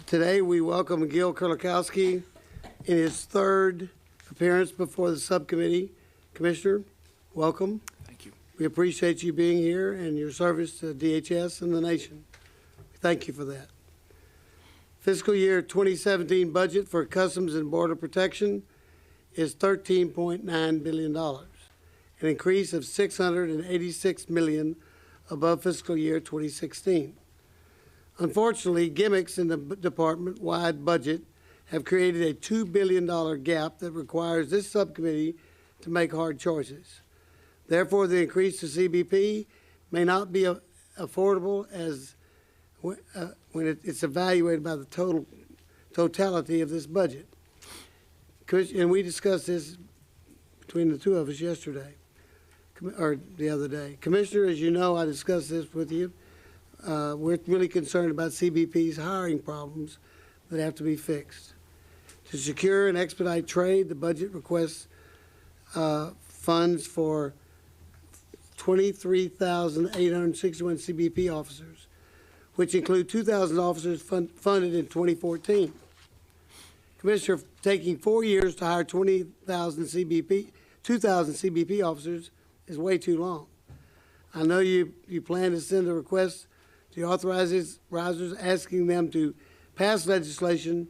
Today, we welcome Gil Kurlikowski in his third appearance before the subcommittee. Commissioner, welcome. Thank you. We appreciate you being here and your service to DHS and the nation. Thank you for that. Fiscal year 2017 budget for Customs and Border Protection is $13.9 billion, an increase of $686 million above fiscal year 2016. Unfortunately, gimmicks in the department-wide budget have created a $2 billion gap that requires this subcommittee to make hard choices. Therefore, the increase to CBP may not be affordable as when it's evaluated by the totality of this budget. And we discussed this between the two of us yesterday, or the other day. Commissioner, as you know, I discussed this with you. We're really concerned about CBP's hiring problems that have to be fixed. To secure and expedite trade, the budget requests funds for 23,861 CBP officers, which include 2,000 officers funded in 2014. Commissioner, taking 4 years to hire 2,000 CBP officers is way too long. I know you plan to send a request to authorizers asking them to pass legislation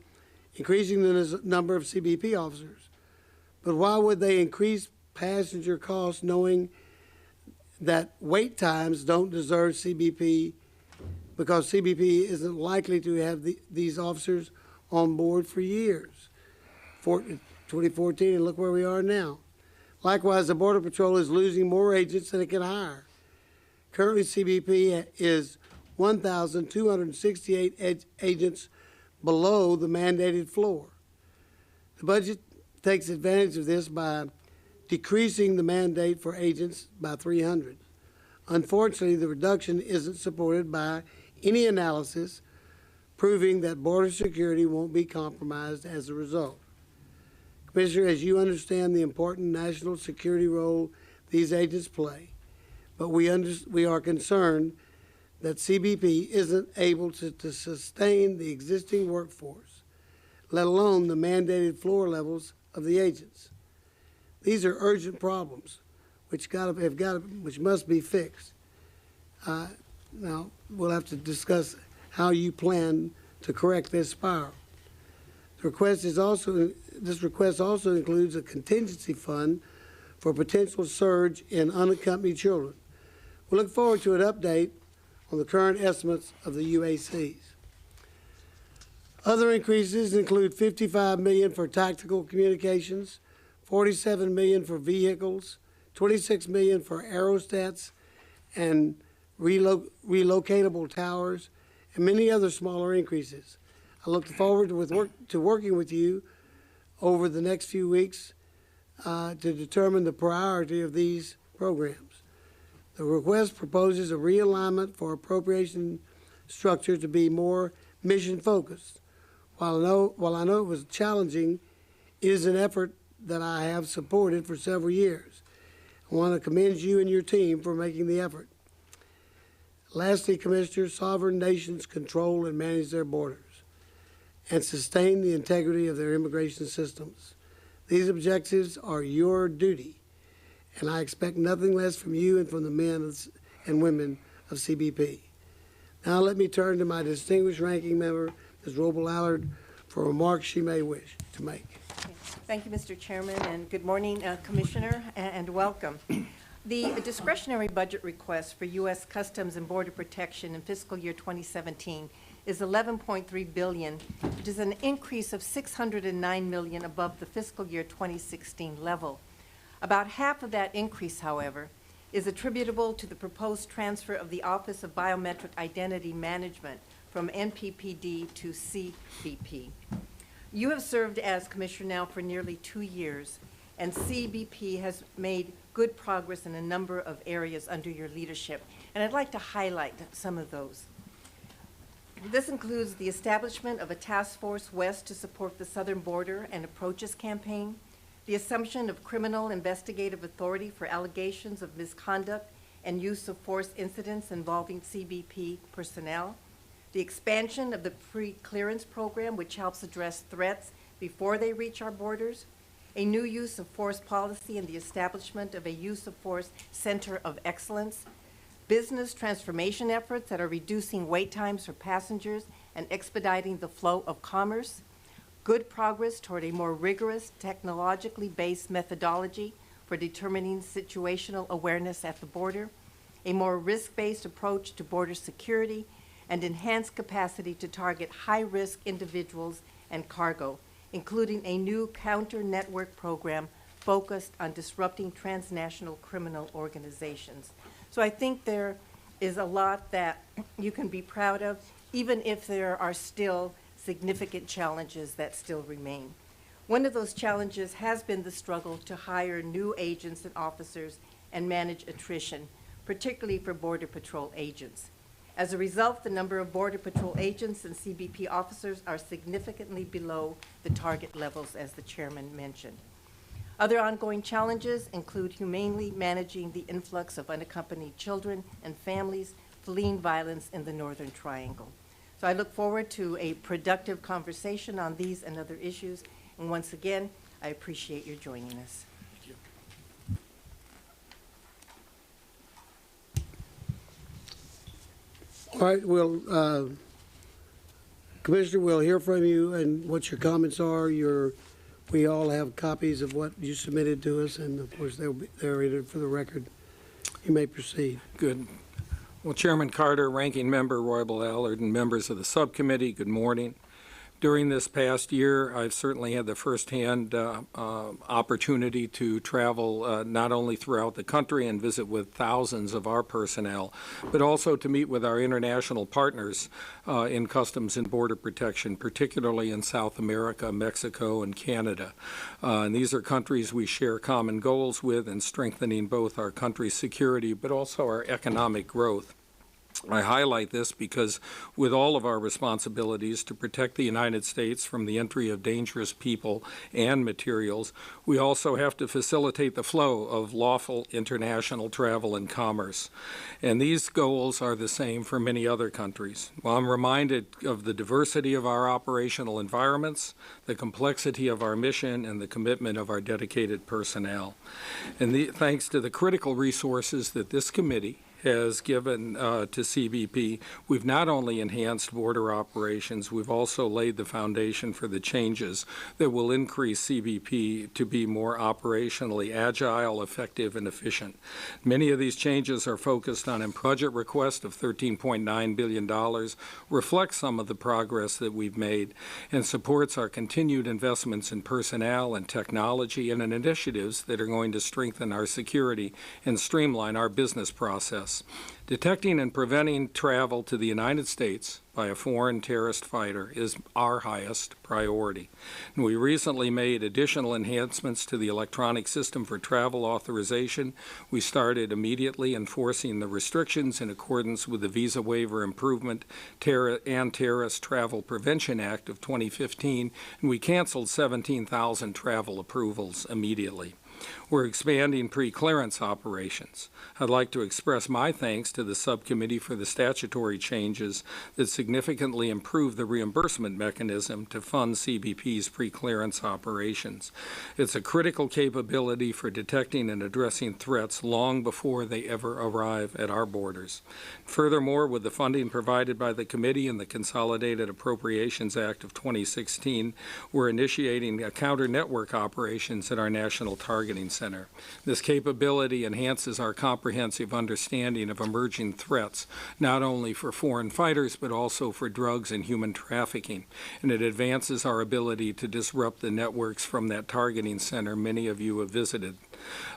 increasing the number of CBP officers. But why would they increase passenger costs knowing that wait times don't deserve CBP, because CBP isn't likely to have these officers on board for years? 2014, and look where we are now. Likewise, the Border Patrol is losing more agents than it can hire. Currently, CBP is 1,268 agents below the mandated floor. The budget takes advantage of this by decreasing the mandate for agents by 300. Unfortunately, the reduction isn't supported by any analysis proving that border security won't be compromised as a result. Commissioner, as you understand the important national security role these agents play, but we are concerned that CBP isn't able to sustain the existing workforce, let alone the mandated floor levels of the agents. These are urgent problems which must be fixed. Now, we'll have to discuss how you plan to correct this spiral. This request also includes a contingency fund for potential surge in unaccompanied children. We look forward to an update on the current estimates of the UACs. Other increases include $55 million for tactical communications, $47 million for vehicles, $26 million for aerostats and relocatable towers, and many other smaller increases. I look forward to working with you over the next few weeks to determine the priority of these programs. The request proposes a realignment for appropriation structure to be more mission-focused. While I know it was challenging, it is an effort that I have supported for several years. I want to commend you and your team for making the effort. Lastly, Commissioner, sovereign nations control and manage their borders and sustain the integrity of their immigration systems. These objectives are your duty, and I expect nothing less from you and from the men and women of CBP. Now let me turn to my distinguished ranking member, Ms. Roble Allard, for remarks she may wish to make. Thank you, Mr. Chairman, and good morning, Commissioner, and welcome. The discretionary budget request for U.S. Customs and Border Protection in fiscal year 2017 is $11.3 billion, which is an increase of $609 million above the fiscal year 2016 level. About half of that increase, however, is attributable to the proposed transfer of the Office of Biometric Identity Management from NPPD to CBP. You have served as Commissioner now for nearly 2 years, and CBP has made good progress in a number of areas under your leadership, and I'd like to highlight some of those. This includes the establishment of a task force west to support the southern border and approaches campaign, the assumption of criminal investigative authority for allegations of misconduct and use of force incidents involving CBP personnel, the expansion of the pre-clearance program, which helps address threats before they reach our borders, a new use of force policy and the establishment of a use of force center of excellence, business transformation efforts that are reducing wait times for passengers and expediting the flow of commerce, good progress toward a more rigorous, technologically based methodology for determining situational awareness at the border, a more risk-based approach to border security, and enhanced capacity to target high-risk individuals and cargo, including a new counter-network program focused on disrupting transnational criminal organizations. So I think there is a lot that you can be proud of, even if there are still significant challenges that still remain. One of those challenges has been the struggle to hire new agents and officers and manage attrition, particularly for Border Patrol agents. As a result, the number of Border Patrol agents and CBP officers are significantly below the target levels, as the chairman mentioned. Other ongoing challenges include humanely managing the influx of unaccompanied children and families fleeing violence in the Northern Triangle. So I look forward to a productive conversation on these and other issues. And once again, I appreciate your joining us. All right, Commissioner, we'll hear from you and what your comments are. We all have copies of what you submitted to us, and of course they're in it for the record. You may proceed. Good. Well, Chairman Carter, Ranking Member Roybal Allard, and members of the subcommittee, good morning. During this past year, I've certainly had the firsthand opportunity to travel not only throughout the country and visit with thousands of our personnel, but also to meet with our international partners in Customs and Border Protection, particularly in South America, Mexico, and Canada. And these are countries we share common goals with in strengthening both our country's security, but also our economic growth. I highlight this because with all of our responsibilities to protect the United States from the entry of dangerous people and materials, we also have to facilitate the flow of lawful international travel and commerce. And these goals are the same for many other countries. Well, I'm reminded of the diversity of our operational environments, the complexity of our mission, and the commitment of our dedicated personnel. And thanks to the critical resources that this committee has given to CBP, we've not only enhanced border operations, we've also laid the foundation for the changes that will increase CBP to be more operationally agile, effective, and efficient. Many of these changes are focused on a budget request of $13.9 billion, reflects some of the progress that we've made, and supports our continued investments in personnel and technology and in initiatives that are going to strengthen our security and streamline our business process. Detecting and preventing travel to the United States by a foreign terrorist fighter is our highest priority. And we recently made additional enhancements to the electronic system for travel authorization. We started immediately enforcing the restrictions in accordance with the Visa Waiver Improvement and Terrorist Travel Prevention Act of 2015, and we canceled 17,000 travel approvals immediately. We're expanding pre-clearance operations. I'd like to express my thanks to the subcommittee for the statutory changes that significantly improve the reimbursement mechanism to fund CBP's pre-clearance operations. It's a critical capability for detecting and addressing threats long before they ever arrive at our borders. Furthermore, with the funding provided by the committee and the Consolidated Appropriations Act of 2016, we're initiating counter-network operations at our National Targeting Center. This capability enhances our comprehensive understanding of emerging threats, not only for foreign fighters, but also for drugs and human trafficking. And it advances our ability to disrupt the networks from that targeting center many of you have visited.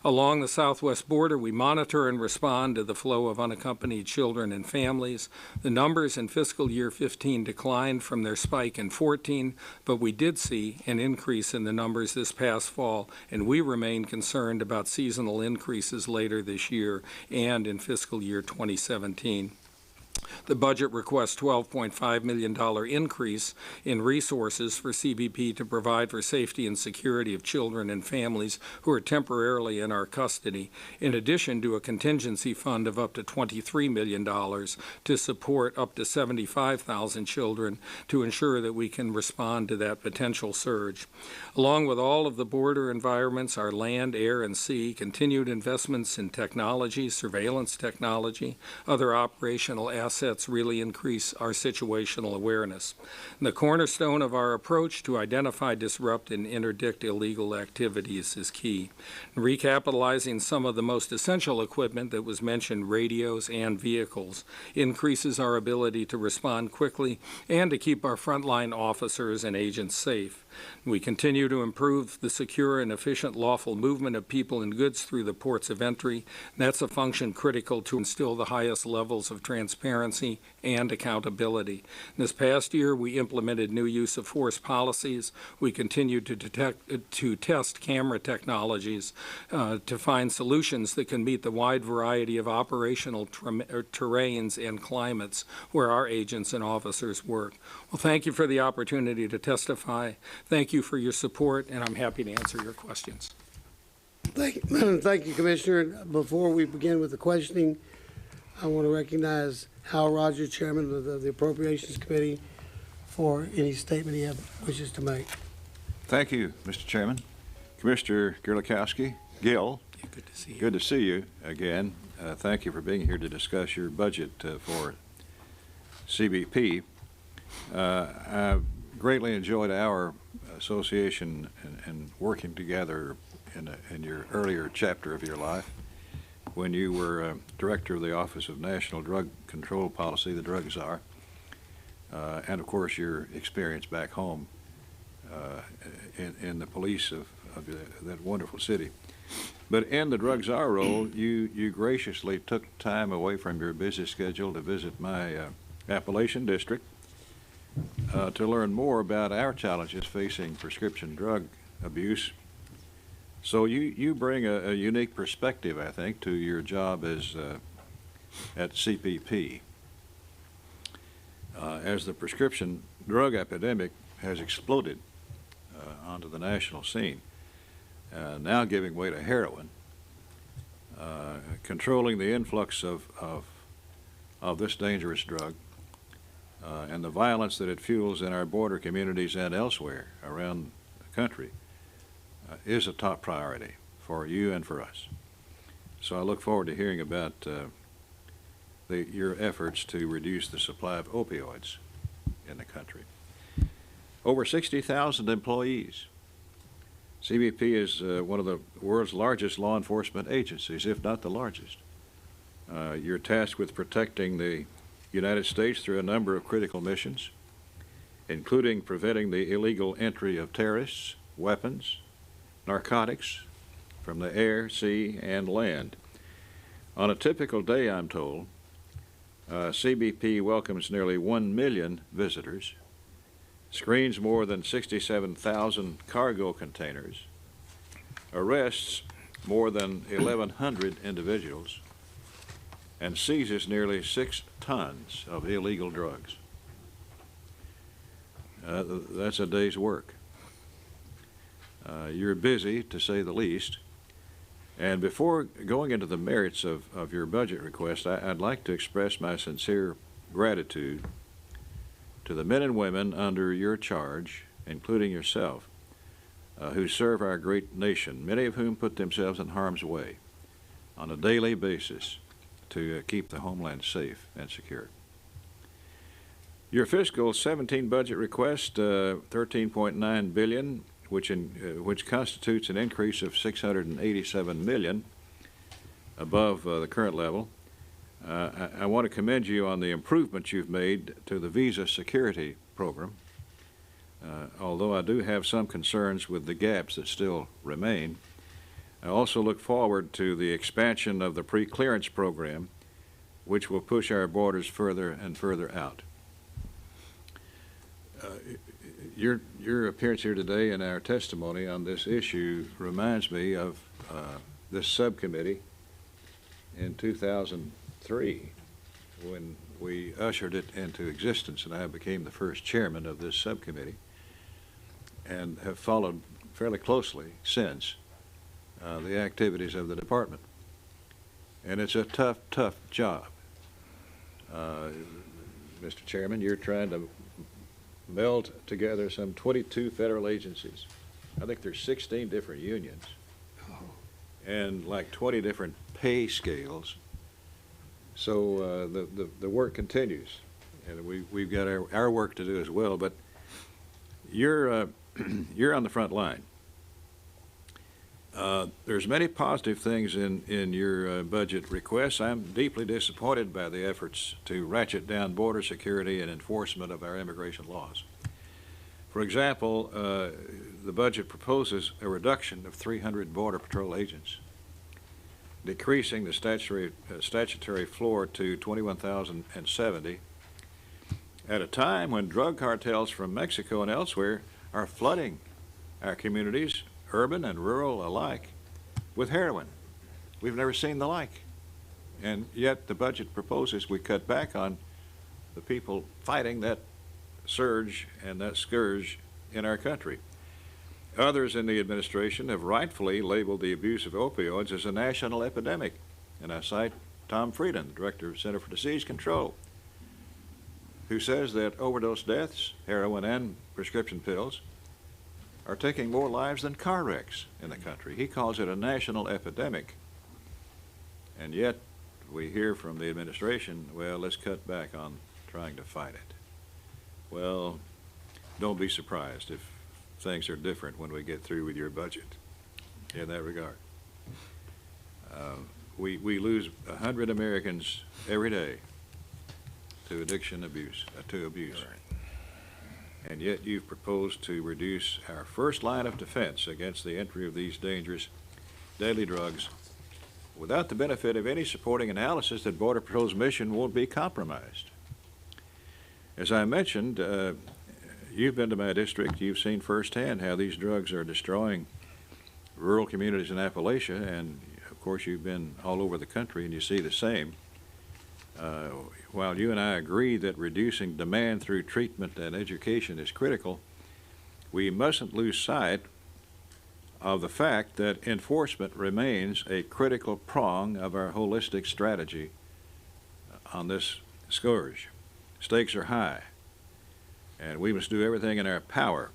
Along the southwest border, we monitor and respond to the flow of unaccompanied children and families. The numbers in fiscal year 15 declined from their spike in 14, but we did see an increase in the numbers this past fall, and we remain concerned about seasonal increases later this year and in fiscal year 2017. The budget requests $12.5 million increase in resources for CBP to provide for safety and security of children and families who are temporarily in our custody, in addition to a contingency fund of up to $23 million to support up to 75,000 children to ensure that we can respond to that potential surge. Along with all of the border environments, our land, air, and sea, continued investments in technology, surveillance technology, other operational assets really increase our situational awareness. And the cornerstone of our approach to identify, disrupt, and interdict illegal activities is key. Recapitalizing some of the most essential equipment that was mentioned, radios and vehicles, increases our ability to respond quickly and to keep our frontline officers and agents safe. We continue to improve the secure and efficient lawful movement of people and goods through the ports of entry. That's a function critical to instill the highest levels of transparency and accountability. This past year, we implemented new use of force policies. We continued to test camera technologies to find solutions that can meet the wide variety of operational terrains and climates where our agents and officers work. Well, thank you for the opportunity to testify. Thank you for your support, and I'm happy to answer your questions. Thank you, Commissioner. Before we begin with the questioning, I want to recognize Hal Rogers, Chairman of the Appropriations Committee, for any statement he wishes to make. Thank you, Mr. Chairman. Commissioner Gierlikowski, Gil, Good to see you. good to see you again. Thank you for being here to discuss your budget for CBP. I greatly enjoyed our association and working together in your earlier chapter of your life when you were director of the Office of National Drug Control Policy, the Drug Czar, and of course your experience back home in the police of that wonderful city. But in the Drug Czar role, you graciously took time away from your busy schedule to visit my Appalachian district to learn more about our challenges facing prescription drug abuse. So you bring a unique perspective, I think, to your job as at CBP. As the prescription drug epidemic has exploded onto the national scene, now giving way to heroin, controlling the influx of this dangerous drug, and the violence that it fuels in our border communities and elsewhere around the country is a top priority for you and for us. So I look forward to hearing about your efforts to reduce the supply of opioids in the country. Over 60,000 employees. CBP is one of the world's largest law enforcement agencies, if not the largest. You're tasked with protecting the United States through a number of critical missions, including preventing the illegal entry of terrorists, weapons, narcotics from the air, sea, and land. On a typical day, I'm told, CBP welcomes nearly 1 million visitors, screens more than 67,000 cargo containers, arrests more than 1,100 individuals, and seizes nearly 6 tons of illegal drugs. That's a day's work. You're busy, to say the least. And before going into the merits of your budget request, I'd like to express my sincere gratitude to the men and women under your charge, including yourself, who serve our great nation, many of whom put themselves in harm's way on a daily basis to keep the homeland safe and secure. Your fiscal 17 budget request, $13.9 billion, which constitutes an increase of $687 million above the current level. I want to commend you on the improvements you've made to the visa security program, although I do have some concerns with the gaps that still remain. I also look forward to the expansion of the pre-clearance program, which will push our borders further and further out. Your appearance here today and our testimony on this issue reminds me of this subcommittee in 2003 when we ushered it into existence, and I became the first chairman of this subcommittee, and have followed fairly closely since the activities of the department. And it's a tough, tough job. Mr. Chairman, you're trying to meld together some 22 federal agencies. I think there's 16 different unions and like 20 different pay scales. So the work continues, and we've got our work to do as well. But you're you're on the front line. There's many positive things in your budget requests. I'm deeply disappointed by the efforts to ratchet down border security and enforcement of our immigration laws. For example, the budget proposes a reduction of 300 Border Patrol agents, decreasing the statutory floor to 21,070 at a time when drug cartels from Mexico and elsewhere are flooding our communities, urban and rural alike, with heroin. We've never seen the like. And yet the budget proposes we cut back on the people fighting that surge and that scourge in our country. Others in the administration have rightfully labeled the abuse of opioids as a national epidemic. And I cite Tom Frieden, the Director of Center for Disease Control, who says that overdose deaths, heroin and prescription pills, are taking more lives than car wrecks in the country. He calls it a national epidemic. And yet we hear from the administration, well, let's cut back on trying to fight it. Well, don't be surprised if things are different when we get through with your budget in that regard. We lose 100 Americans every day to addiction abuse, to abuse. And yet you've proposed to reduce our first line of defense against the entry of these dangerous, deadly drugs without the benefit of any supporting analysis that Border Patrol's mission won't be compromised. As I mentioned, you've been to my district. You've seen firsthand how these drugs are destroying rural communities in Appalachia, and of course you've been all over the country and you see the same. While you and I agree that reducing demand through treatment and education is critical, we mustn't lose sight of the fact that enforcement remains a critical prong of our holistic strategy on this scourge. Stakes are high, and we must do everything in our power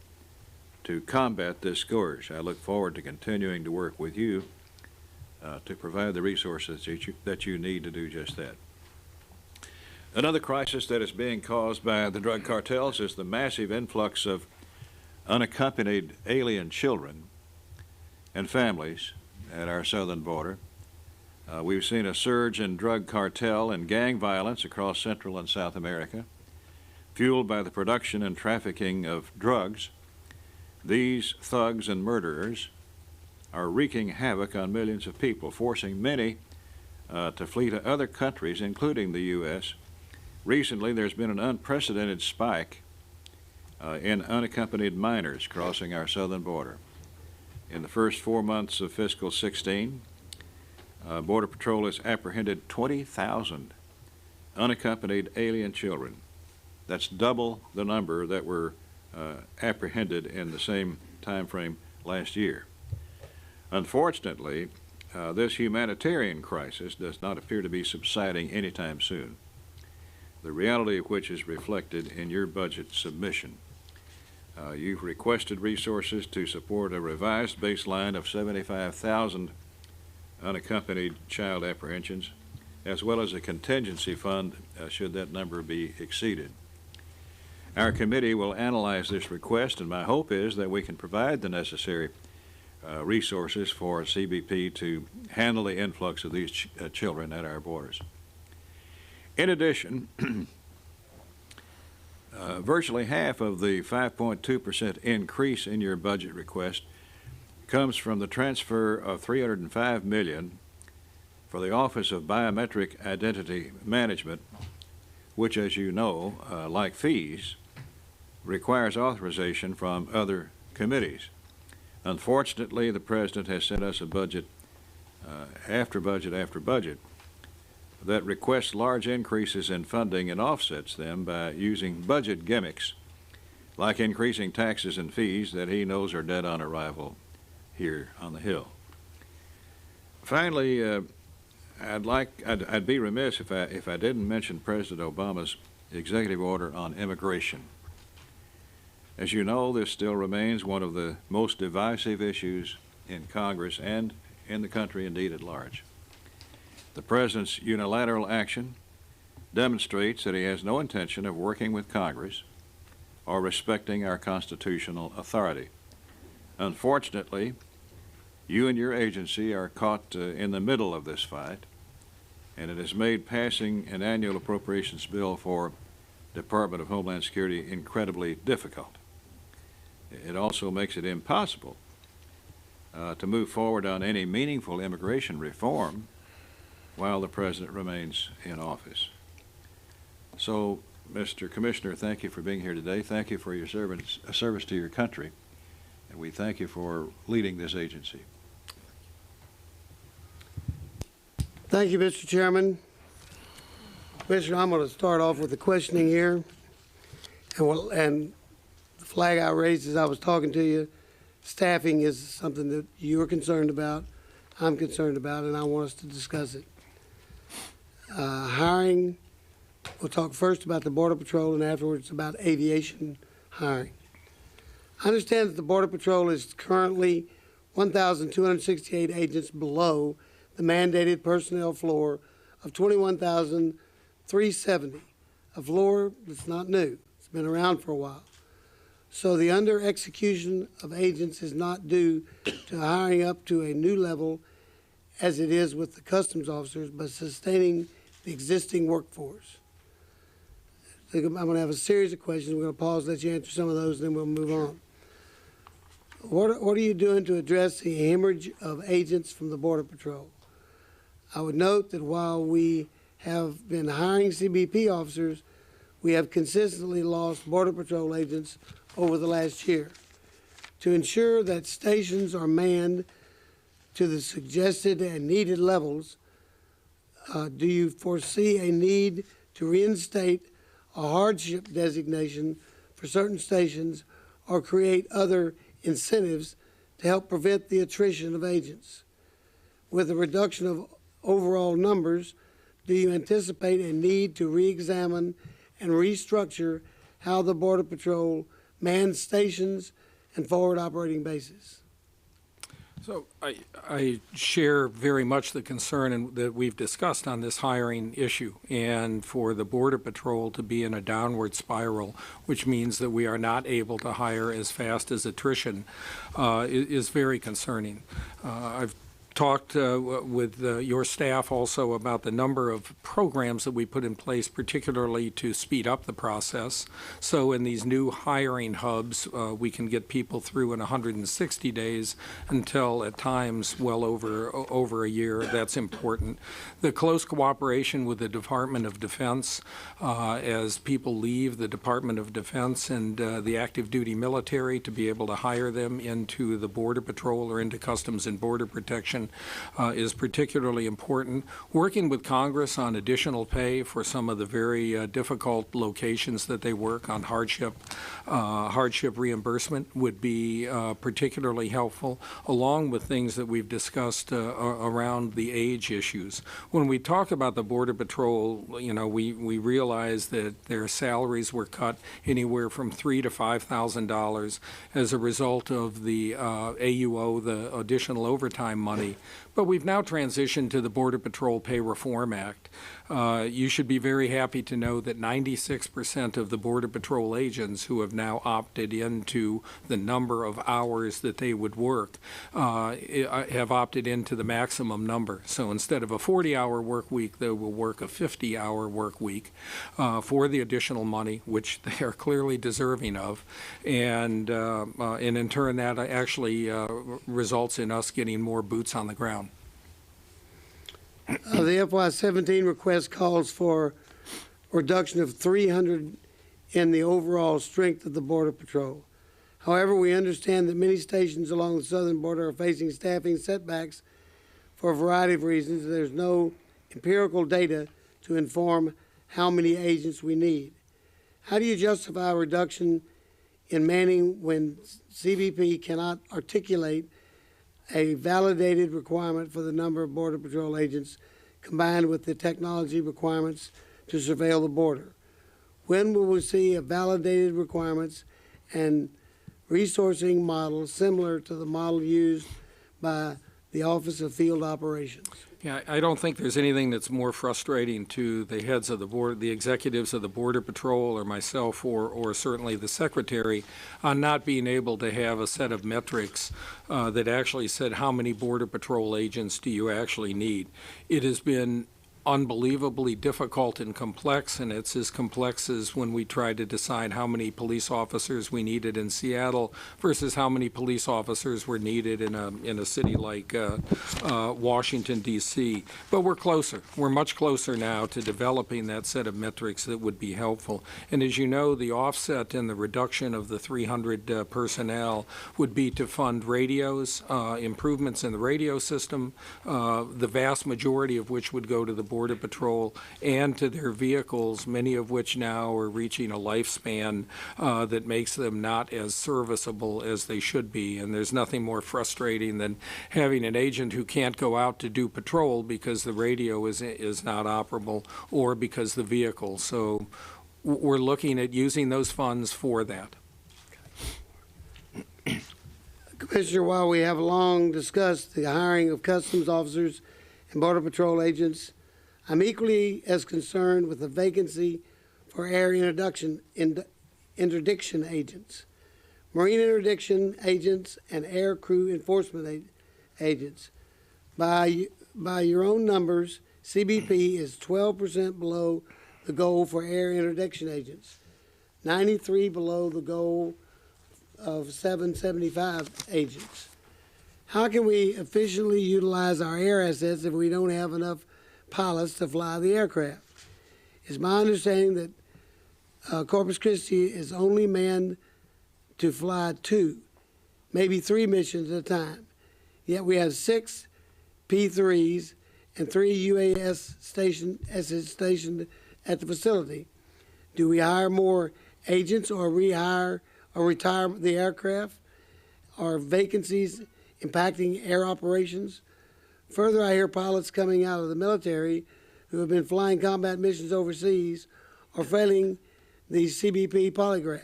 to combat this scourge. I look forward to continuing to work with you to provide the resources that you need to do just that. Another crisis that is being caused by the drug cartels is the massive influx of unaccompanied alien children and families at our southern border. We've seen a surge in drug cartel and gang violence across Central and South America, fueled by the production and trafficking of drugs. These thugs and murderers are wreaking havoc on millions of people, forcing many to flee to other countries, including the U.S. Recently, there's been an unprecedented spike in unaccompanied minors crossing our southern border. In the first 4 months of fiscal 16, Border Patrol has apprehended 20,000 unaccompanied alien children. That's double the number that were apprehended in the same time frame last year. Unfortunately, this humanitarian crisis does not appear to be subsiding anytime soon, the reality of which is reflected in your budget submission. You've requested resources to support a revised baseline of 75,000 unaccompanied child apprehensions, as well as a contingency fund should that number be exceeded. Our committee will analyze this request, and my hope is that we can provide the necessary resources for CBP to handle the influx of these children at our borders. In addition, virtually half of the 5.2% increase in your budget request comes from the transfer of $305 million for the Office of Biometric Identity Management, which, as you know, like fees, requires authorization from other committees. Unfortunately, the President has sent us a budget after budget after budget that requests large increases in funding and offsets them by using budget gimmicks, like increasing taxes and fees that he knows are dead on arrival here on the Hill. Finally, I'd be remiss if I didn't mention President Obama's executive order on immigration. As you know, this still remains one of the most divisive issues in Congress and in the country indeed at large. The President's unilateral action demonstrates that he has no intention of working with Congress or respecting our constitutional authority. Unfortunately, you and your agency are caught in the middle of this fight, and it has made passing an annual appropriations bill for Department of Homeland Security incredibly difficult. It also makes it impossible to move forward on any meaningful immigration reform while the President remains in office. So, Mr. Commissioner, thank you for being here today. Thank you for your service to your country, and we thank you for leading this agency. Thank you, Mr. Chairman. Commissioner, I'm going to start off with the questioning here. And the flag I raised as I was talking to you, staffing is something that you're concerned about, I'm concerned about, and I want us to discuss it. Hiring, we'll talk first about the Border Patrol and afterwards about aviation hiring. I understand that the Border Patrol is currently 1,268 agents below the mandated personnel floor of 21,370, a floor that's not new. It's been around for a while. So the under-execution of agents is not due to hiring up to a new level as it is with the customs officers, but sustaining the existing workforce. I'm going to have a series of questions. We're going to pause, let you answer some of those, and then we'll move on. What are you doing to address the hemorrhage of agents from the Border Patrol? I would note that while we have been hiring CBP officers, we have consistently lost Border Patrol agents over the last year. To ensure that stations are manned to the suggested and needed levels, do you foresee a need to reinstate a hardship designation for certain stations or create other incentives to help prevent the attrition of agents? With a reduction of overall numbers, do you anticipate a need to re-examine and restructure how the Border Patrol mans stations and forward operating bases? So I share very much the concern that we've discussed on this hiring issue, and for the Border Patrol to be in a downward spiral, which means that we are not able to hire as fast as attrition, is very concerning. I've talked with your staff also about the number of programs that we put in place, particularly to speed up the process. So in these new hiring hubs, we can get people through in 160 days until at times well over a year. That's important. The close cooperation with the Department of Defense as people leave the Department of Defense and the active duty military, to be able to hire them into the Border Patrol or into Customs and Border Protection is particularly important. Working with Congress on additional pay for some of the very difficult locations that they work on, hardship reimbursement would be particularly helpful, along with things that we've discussed around the age issues. When we talk about the Border Patrol, you know, we realize that their salaries were cut anywhere from $3,000 to $5,000 as a result of the AUO, the additional overtime money. But we've now transitioned to the Border Patrol Pay Reform Act. You should be very happy to know that 96% of the Border Patrol agents who have now opted into the number of hours that they would work have opted into the maximum number. So instead of a 40-hour work week, they will work a 50-hour work week for the additional money, which they are clearly deserving of. And in turn, that actually results in us getting more boots on the ground. The FY17 request calls for a reduction of 300 in the overall strength of the Border Patrol. However, we understand that many stations along the southern border are facing staffing setbacks for a variety of reasons. There's no empirical data to inform how many agents we need? How do you justify a reduction in manning when CBP cannot articulate a validated requirement for the number of Border Patrol agents combined with the technology requirements to surveil the border? When will we see a validated requirements and resourcing model similar to the model used by the Office of Field Operations? Yeah, I don't think there's anything that's more frustrating to the heads of the board, the executives of the Border Patrol, or myself, or certainly the Secretary, on not being able to have a set of metrics that actually said how many Border Patrol agents do you actually need. It has been unbelievably difficult and complex, and it's as complex as when we tried to decide how many police officers we needed in Seattle versus how many police officers were needed in a city like Washington, D.C. But we're closer. We're much closer now to developing that set of metrics that would be helpful. And as you know, the offset in the reduction of the 300 personnel would be to fund radios, improvements in the radio system, the vast majority of which would go to the Border Patrol and to their vehicles, many of which now are reaching a lifespan that makes them not as serviceable as they should be. And there's nothing more frustrating than having an agent who can't go out to do patrol because the radio is not operable or because the vehicle. So we're looking at using those funds for that. Commissioner, while we have long discussed the hiring of customs officers and Border Patrol agents, I'm equally as concerned with the vacancy for air interdiction agents, marine interdiction agents, and air crew enforcement agents. By your own numbers, CBP is 12% below the goal for air interdiction agents, 93 below the goal of 775 agents. How can we efficiently utilize our air assets if we don't have enough pilots to fly the aircraft? It's my understanding that Corpus Christi is only manned to fly 2, maybe 3 missions at a time. Yet we have 6 P-3s and 3 UAS stationed at the facility. Do we hire more agents or rehire or retire the aircraft? Are vacancies impacting air operations? Further, I hear pilots coming out of the military who have been flying combat missions overseas are failing the CBP polygraph.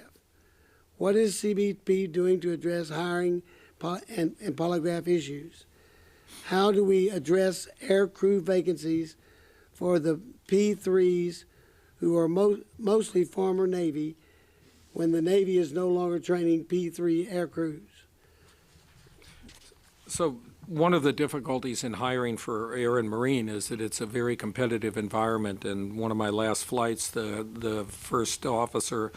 What is CBP doing to address hiring and polygraph issues? How do we address air crew vacancies for the P-3s who are mostly former Navy when the Navy is no longer training P-3 air crews? So one of the difficulties in hiring for air and marine is that it's a very competitive environment. And one of my last flights, the first officer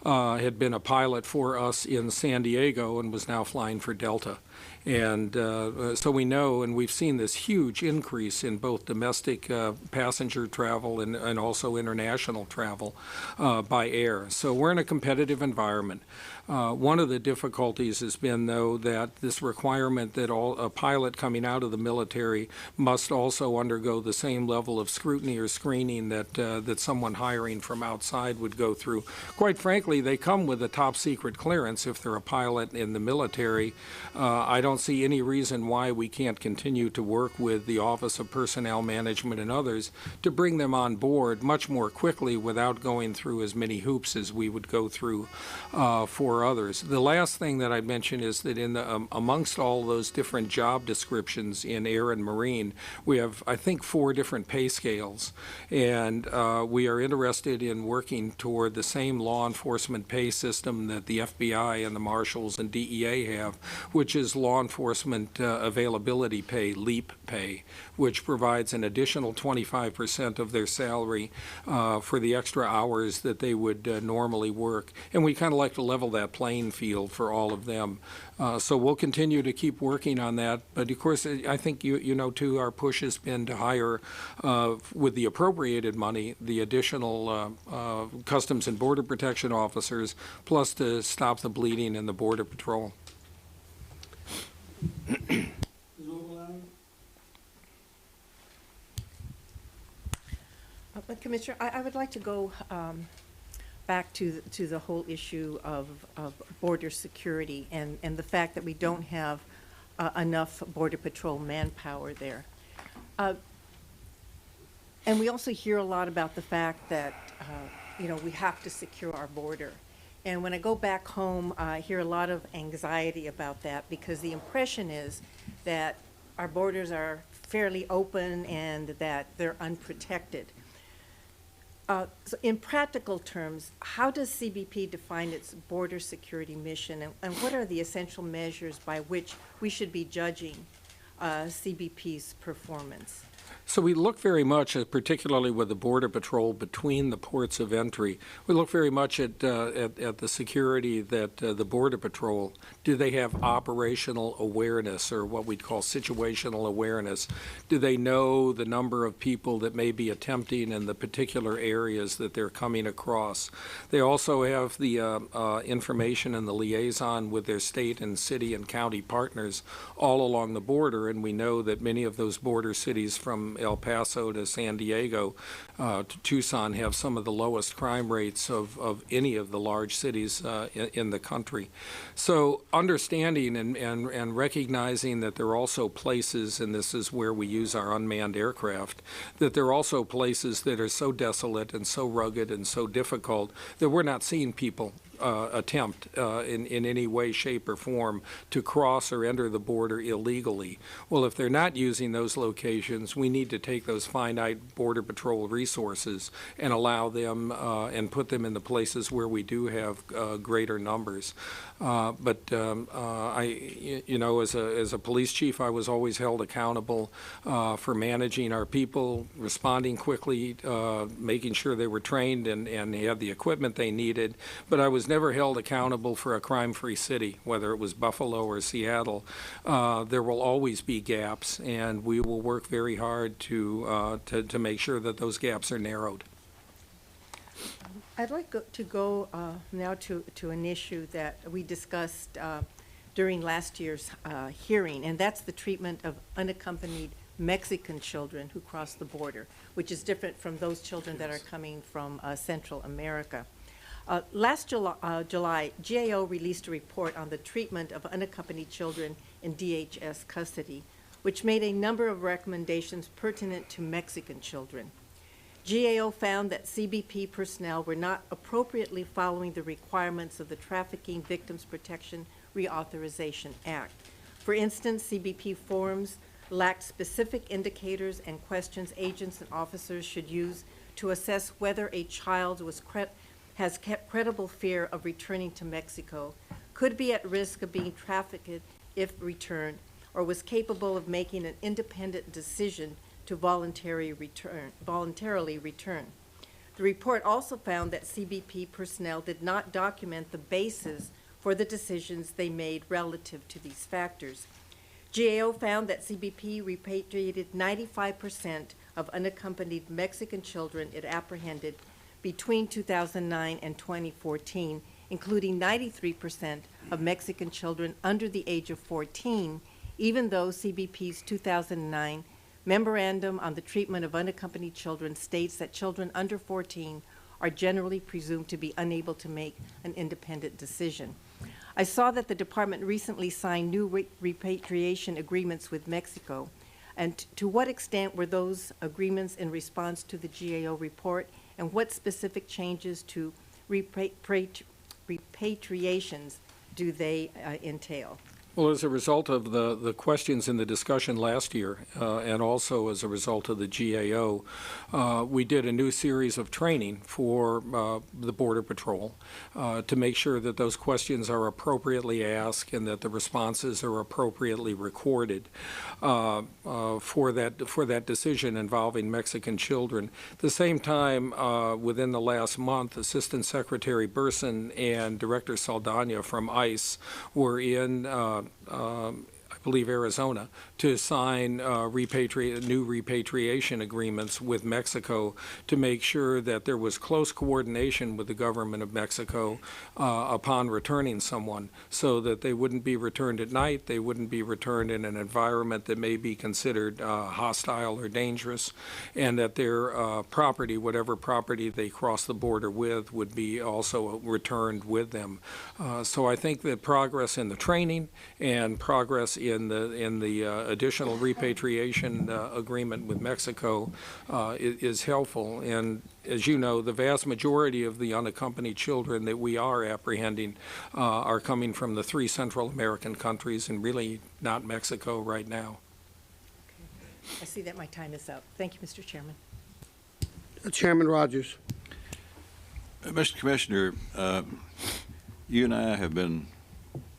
had been a pilot for us in San Diego and was now flying for Delta. And so we know, and we've seen this huge increase in both domestic passenger travel and also international travel by air. So we're in a competitive environment. One of the difficulties has been, though, that this requirement that a pilot coming out of the military must also undergo the same level of scrutiny or screening that someone hiring from outside would go through. Quite frankly, they come with a top secret clearance if they're a pilot in the military. I don't see any reason why we can't continue to work with the Office of Personnel Management and others to bring them on board much more quickly without going through as many hoops as we would go through for others. The last thing that I'd mention is that in the, amongst all those different job descriptions in air and marine, we have, I think, 4 different pay scales, and we are interested in working toward the same law enforcement pay system that the FBI and the Marshals and DEA have, which is law enforcement availability pay, LEAP pay, which provides an additional 25% of their salary for the extra hours that they would normally work. And we kind of like to level that playing field for all of them. So we'll continue to keep working on that. But of course, I think you know too, our push has been to hire, with the appropriated money, the additional Customs and Border Protection officers, plus to stop the bleeding in the Border Patrol. But Commissioner, I would like to go back to the whole issue of border security and the fact that we don't have enough Border Patrol manpower there. And we also hear a lot about the fact that, we have to secure our border. And when I go back home, I hear a lot of anxiety about that because the impression is that our borders are fairly open and that they're unprotected. So in practical terms, how does CBP define its border security mission, and what are the essential measures by which we should be judging CBP's performance? So we look very much, particularly with the Border Patrol, between the ports of entry. We look very much at the security that the Border Patrol, do they have operational awareness or what we'd call situational awareness? Do they know the number of people that may be attempting in the particular areas that they're coming across? They also have the information and the liaison with their state and city and county partners all along the border, and we know that many of those border cities from El Paso to San Diego to Tucson have some of the lowest crime rates of any of the large cities in the country. So understanding and recognizing that there are also places, and this is where we use our unmanned aircraft, that there are also places that are so desolate and so rugged and so difficult that we're not seeing people attempt in any way, shape, or form to cross or enter the border illegally. Well, if they're not using those locations, we need to take those finite Border Patrol resources and allow them and put them in the places where we do have greater numbers. But as a police chief, I was always held accountable for managing our people, responding quickly, making sure they were trained and had the equipment they needed. But I was never held accountable for a crime-free city, whether it was Buffalo or Seattle. There will always be gaps, and we will work very hard to make sure that those gaps are narrowed. I'd like to go now to an issue that we discussed during last year's hearing, and that's the treatment of unaccompanied Mexican children who cross the border, which is different from those children that are coming from Central America. Last July, GAO released a report on the treatment of unaccompanied children in DHS custody, which made a number of recommendations pertinent to Mexican children. GAO found that CBP personnel were not appropriately following the requirements of the Trafficking Victims Protection Reauthorization Act. For instance, CBP forms lacked specific indicators and questions agents and officers should use to assess whether a child has credible fear of returning to Mexico, could be at risk of being trafficked if returned, or was capable of making an independent decision to voluntarily return. The report also found that CBP personnel did not document the basis for the decisions they made relative to these factors. GAO found that CBP repatriated 95% of unaccompanied Mexican children it apprehended between 2009 and 2014, including 93% of Mexican children under the age of 14, even though CBP's 2009 Memorandum on the Treatment of Unaccompanied Children states that children under 14 are generally presumed to be unable to make an independent decision. I saw that the department recently signed new repatriation agreements with Mexico, and to what extent were those agreements in response to the GAO report, and what specific changes to repatriations do they entail? Well, as a result of the questions in the discussion last year, and also as a result of the GAO, we did a new series of training for the Border Patrol to make sure that those questions are appropriately asked and that the responses are appropriately recorded for that decision involving Mexican children. At the same time, within the last month, Assistant Secretary Burson and Director Saldana from ICE were in I believe Arizona, to sign new repatriation agreements with Mexico to make sure that there was close coordination with the government of Mexico upon returning someone, so that they wouldn't be returned at night, they wouldn't be returned in an environment that may be considered hostile or dangerous, and that their property, whatever property they cross the border with, would be also returned with them. So I think that progress in the training and progress in the additional repatriation agreement with Mexico is helpful. And as you know, the vast majority of the unaccompanied children that we are apprehending are coming from the 3 Central American countries, and really not Mexico right now. I see that my time is up. Thank you, Mr. Chairman. Chairman Rogers. Mr. Commissioner, you and I have been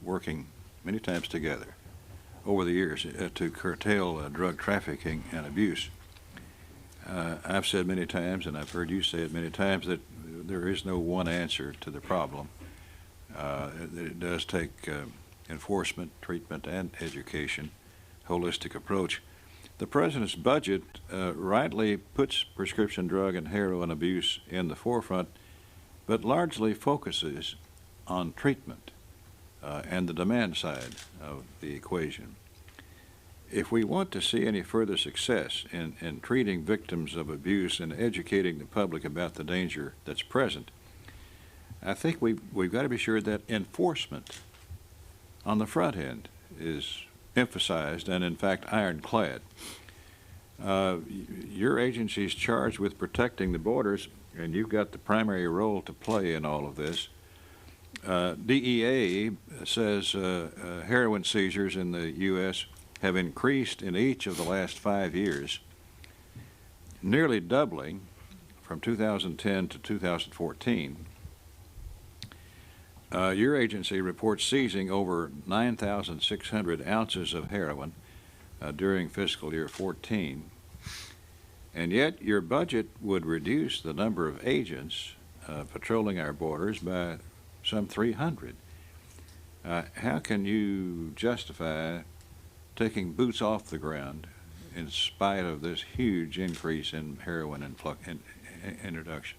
working many times together over the years to curtail drug trafficking and abuse. I've said many times, and I've heard you say it many times, that there is no one answer to the problem. That it does take enforcement, treatment, and education, holistic approach. The President's budget rightly puts prescription drug and heroin abuse in the forefront, but largely focuses on treatment and the demand side of the equation. If we want to see any further success in treating victims of abuse and educating the public about the danger that's present, I think we've got to be sure that enforcement on the front end is emphasized and, in fact, ironclad. Your agency is charged with protecting the borders, and you've got the primary role to play in all of this. DEA says heroin seizures in the U.S. have increased in each of the last 5 years, nearly doubling from 2010 to 2014. Your agency reports seizing over 9,600 ounces of heroin during fiscal year 14, and yet your budget would reduce the number of agents patrolling our borders by some 300. How can you justify taking boots off the ground in spite of this huge increase in heroin introduction?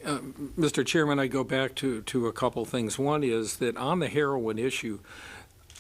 Mr. Chairman, I go back to a couple things. One is that on the heroin issue,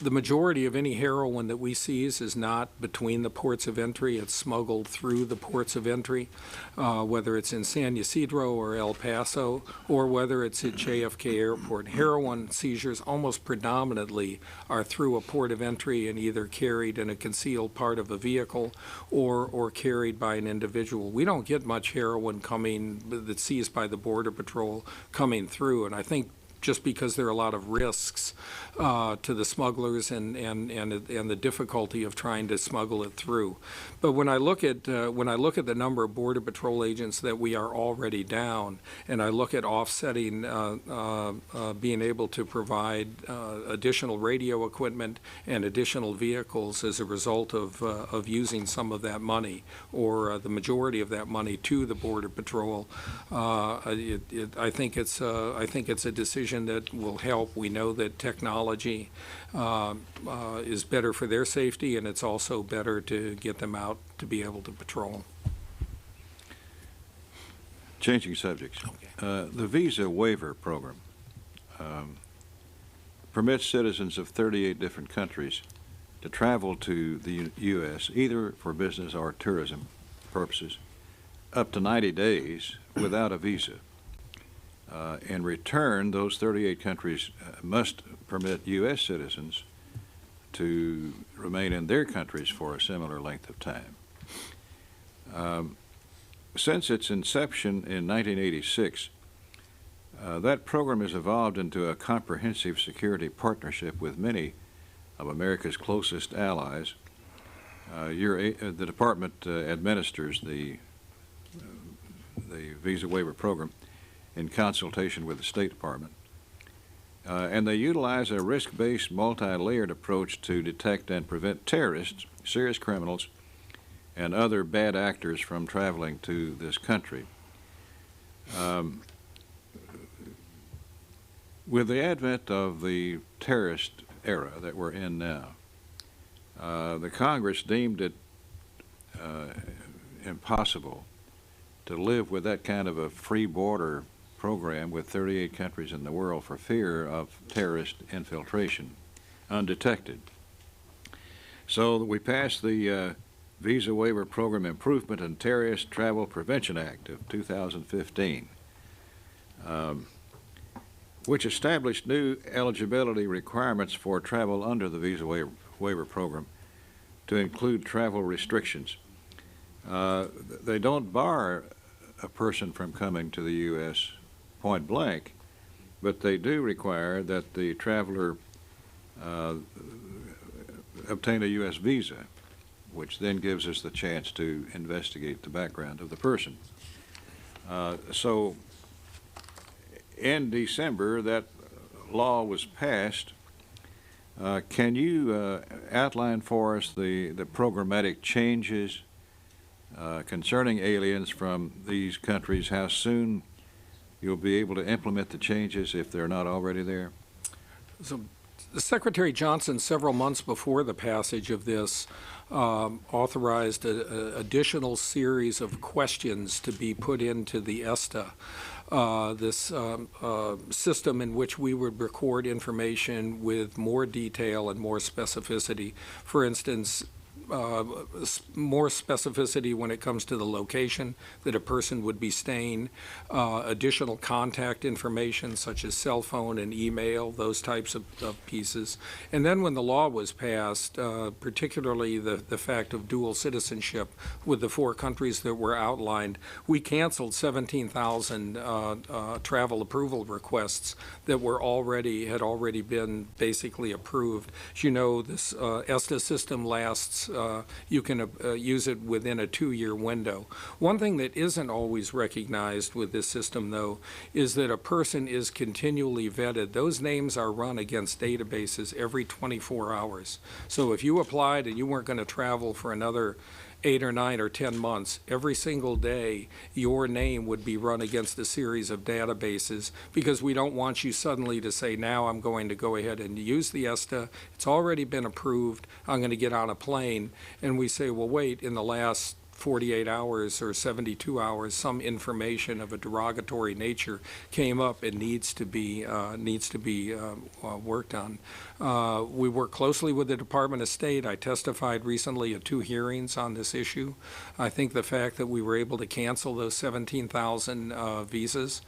the majority of any heroin that we seize is not between the ports of entry. It's smuggled through the ports of entry, whether it's in San Ysidro or El Paso, or whether it's at JFK Airport. Heroin seizures almost predominantly are through a port of entry and either carried in a concealed part of a vehicle or carried by an individual. We don't get much heroin coming that's seized by the Border Patrol coming through, and I think just because there are a lot of risks to the smugglers and the difficulty of trying to smuggle it through. But when I look at the number of Border Patrol agents that we are already down, and I look at offsetting being able to provide additional radio equipment and additional vehicles as a result of using some of that money, or the majority of that money, to the Border Patrol, I think it's a decision that will help. We know that technology is better for their safety, and it's also better to get them out to be able to patrol. Changing subjects. Okay. The visa waiver program permits citizens of 38 different countries to travel to the U.S. either for business or tourism purposes up to 90 days without a visa. In return, those 38 countries must permit U.S. citizens to remain in their countries for a similar length of time. Since its inception in 1986, that program has evolved into a comprehensive security partnership with many of America's closest allies. The department administers the visa waiver program in consultation with the State Department. And they utilize a risk-based, multi-layered approach to detect and prevent terrorists, serious criminals, and other bad actors from traveling to this country. With the advent of the terrorist era that we're in now, The Congress deemed it impossible to live with that kind of a free border program with 38 countries in the world for fear of terrorist infiltration undetected. So we passed the Visa Waiver Program Improvement and Terrorist Travel Prevention Act of 2015, which established new eligibility requirements for travel under the Visa Waiver Program to include travel restrictions. They don't bar a person from coming to the U.S. point blank, but they do require that the traveler obtain a U.S. visa, which then gives us the chance to investigate the background of the person. So in December, that law was passed. Can you outline for us the programmatic changes concerning aliens from these countries, how soon you'll be able to implement the changes if they're not already there? So Secretary Johnson, several months before the passage of this, authorized an additional series of questions to be put into the ESTA, this system in which we would record information with more detail and more specificity. For instance, more specificity when it comes to the location that a person would be staying, additional contact information such as cell phone and email, those types of pieces. And then when the law was passed, particularly the fact of dual citizenship with the 4 countries that were outlined, we canceled 17,000 travel approval requests that had already been basically approved. As you know, this ESTA system lasts you can use it within a 2-year window. One thing that isn't always recognized with this system, though, is that a person is continually vetted. Those names are run against databases every 24 hours. So if you applied and you weren't going to travel for another 8 or 9 or 10 months, every single day your name would be run against a series of databases, because we don't want you suddenly to say, now I'm going to go ahead and use the ESTA. It's already been approved. I'm going to get on a plane. And we say, well, wait, in the last 48 hours or 72 hours, some information of a derogatory nature came up and needs to be worked on. We work closely with the Department of State. I testified recently at 2 hearings on this issue. I think the fact that we were able to cancel those 17,000 visas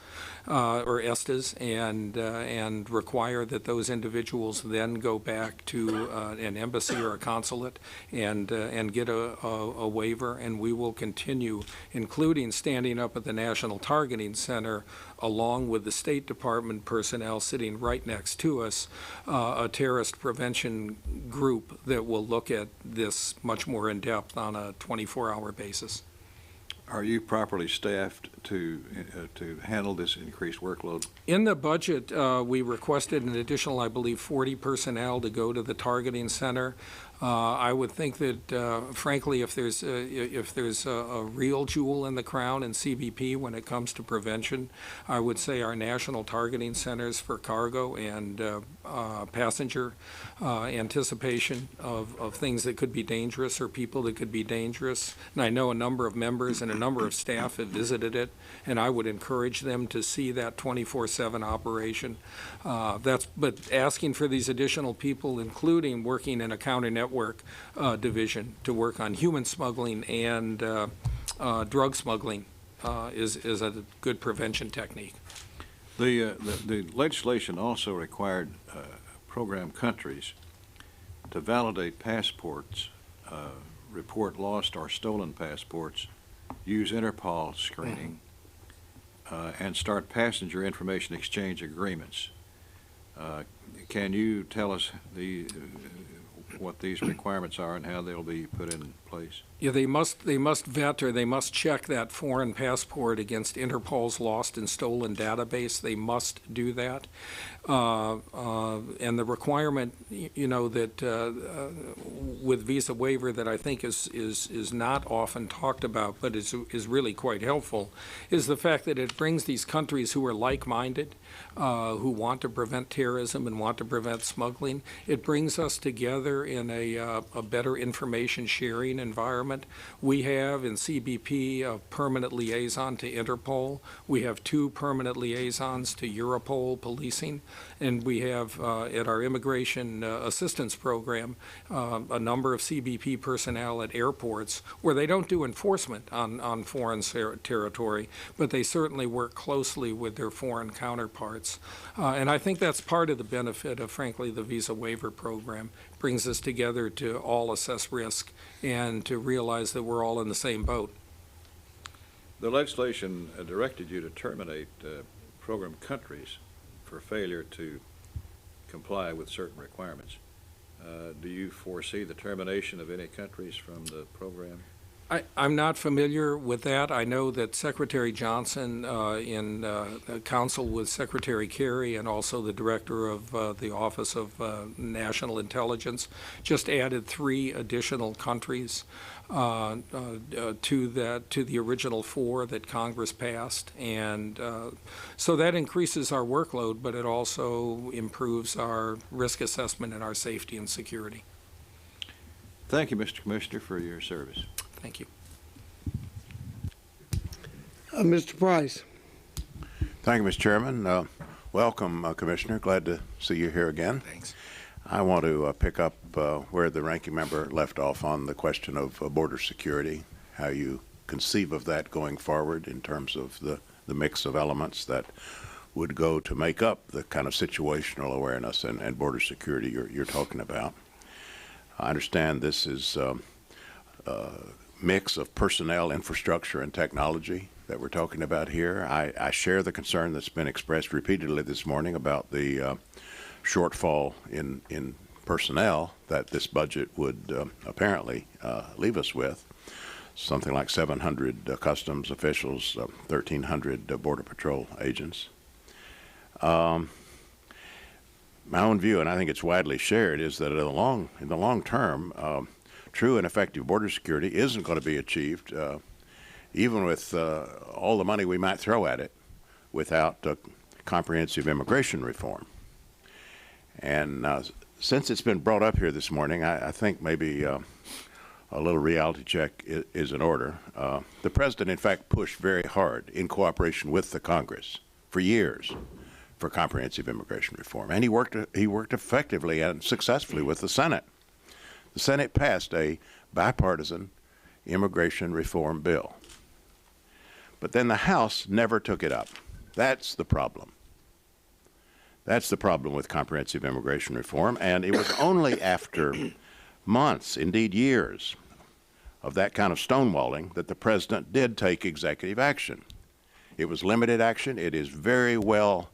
or ESTAs and require that those individuals then go back to an embassy or a consulate and get a waiver, and we will continue, including standing up at the National Targeting Center along with the State Department personnel sitting right next to us, a terrorist prevention group that will look at this much more in depth on a 24-hour basis. Are you properly staffed to handle this increased workload? In the budget, we requested an additional, I believe, 40 personnel to go to the targeting center. I would think that, frankly, if there's a real jewel in the crown in CBP when it comes to prevention, I would say our national targeting centers for cargo and passenger anticipation of things that could be dangerous or people that could be dangerous. And I know a number of members and a number of staff have visited it, and I would encourage them to see that 24/7 operation. But asking for these additional people, including working in a counter network division to work on human smuggling and drug smuggling is a good prevention technique. The legislation also required program countries to validate passports, report lost or stolen passports, use Interpol screening, and start passenger information exchange agreements. Can you tell us what these requirements are and how they'll be put in place? Yeah, they must vet, or they must check that foreign passport against Interpol's lost and stolen database. They must do that. And the requirement, that with visa waiver that I think is not often talked about, but is really quite helpful, is the fact that it brings these countries who are like-minded, who want to prevent terrorism and want to prevent smuggling. It brings us together in a better information sharing environment. We have in CBP a permanent liaison to Interpol. We have 2 permanent liaisons to Europol policing, and we have at our immigration assistance program a number of CBP personnel at airports where they don't do enforcement on foreign territory, but they certainly work closely with their foreign counterparts. And I think that's part of the benefit of, frankly, the visa waiver program. Brings us together to all assess risk and to realize that we're all in the same boat. The legislation directed you to terminate program countries for failure to comply with certain requirements. Do you foresee the termination of any countries from the program? I'm not familiar with that. I know that Secretary Johnson, in council with Secretary Kerry and also the director of the Office of National Intelligence, just added 3 additional countries to the original 4 that Congress passed, and so that increases our workload, but it also improves our risk assessment and our safety and security. Thank you, Mr. Commissioner, for your service. Thank you. Mr. Price. Thank you, Mr. Chairman. Welcome, Commissioner. Glad to see you here again. Thanks. I want to pick up where the ranking member left off on the question of border security, how you conceive of that going forward in terms of the mix of elements that would go to make up the kind of situational awareness and border security you're talking about. I understand this is mix of personnel, infrastructure, and technology that we're talking about here. I share the concern that's been expressed repeatedly this morning about the shortfall in personnel that this budget would apparently leave us with. Something like 700 customs officials, 1,300 Border Patrol agents. My own view, and I think it's widely shared, is that in the long term, true and effective border security isn't going to be achieved, even with all the money we might throw at it, without comprehensive immigration reform. And since it's been brought up here this morning, I think maybe a little reality check is in order. The President, in fact, pushed very hard in cooperation with the Congress for years for comprehensive immigration reform, and he worked effectively and successfully with the Senate. The Senate passed a bipartisan immigration reform bill. But then the House never took it up. That's the problem. That's the problem with comprehensive immigration reform, and it was only after months, indeed years, of that kind of stonewalling that the President did take executive action. It was limited action. It is very well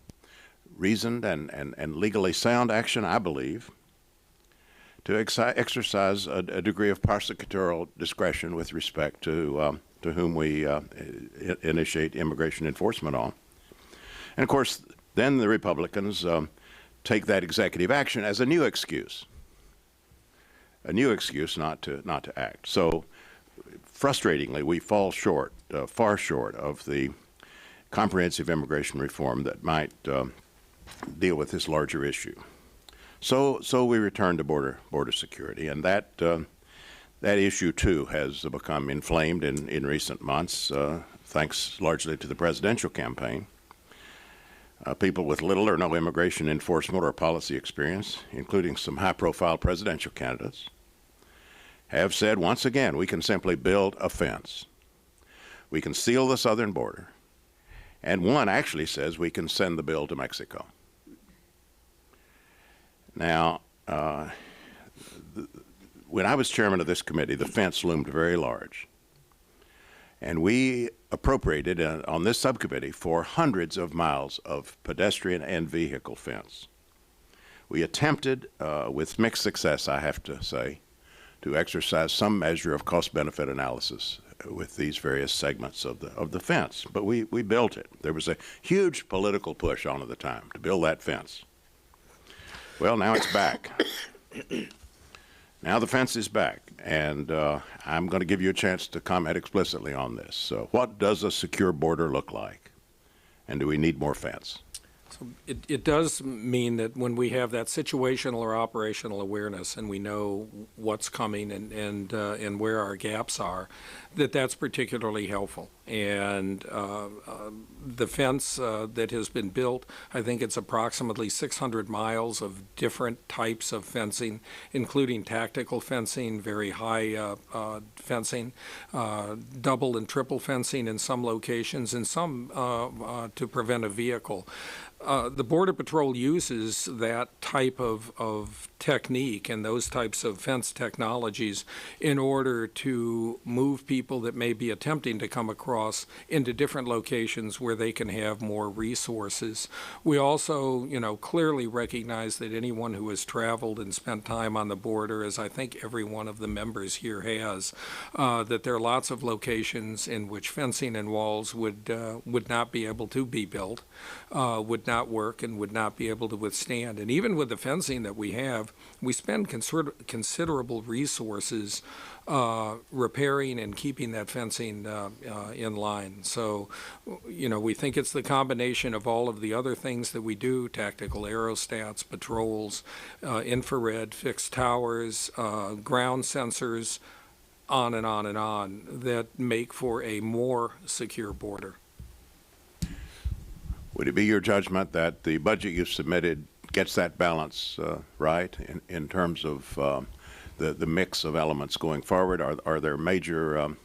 reasoned and legally sound action, I believe, to exercise a degree of prosecutorial discretion with respect to whom we initiate immigration enforcement on. And of course, then the Republicans take that executive action as a new excuse not to act. So, frustratingly, we fall short, far short of the comprehensive immigration reform that might deal with this larger issue. So we return to border security, and that issue too has become inflamed in recent months, thanks largely to the presidential campaign. People with little or no immigration enforcement or policy experience, including some high-profile presidential candidates, have said once again, we can simply build a fence. We can seal the southern border, and one actually says we can send the bill to Mexico. Now, when I was chairman of this committee, the fence loomed very large. And we appropriated on this subcommittee for hundreds of miles of pedestrian and vehicle fence. We attempted, with mixed success, I have to say, to exercise some measure of cost-benefit analysis with these various segments of the fence. But we built it. There was a huge political push on at the time to build that fence. Well, now it's back. Now the fence is back, and I'm going to give you a chance to comment explicitly on this. So what does a secure border look like, and do we need more fence? It does mean that when we have that situational or operational awareness and we know what's coming and where our gaps are, that's particularly helpful. And the fence that has been built, I think it's approximately 600 miles of different types of fencing, including tactical fencing, very high fencing, double and triple fencing in some locations, and some to prevent a vehicle. The Border Patrol uses that type of technique and those types of fence technologies in order to move people that may be attempting to come across into different locations where they can have more resources. We also, clearly recognize that anyone who has traveled and spent time on the border, as I think every one of the members here has, that there are lots of locations in which fencing and walls would not be able to be built, would not work, and would not be able to withstand. And even with the fencing that we have, we spend considerable resources repairing and keeping that fencing in line. So, we think it's the combination of all of the other things that we do, tactical aerostats, patrols, infrared, fixed towers, ground sensors, on and on and on, that make for a more secure border. Would it be your judgment that the budget you've submitted gets that balance right in terms of the mix of elements going forward? Are there major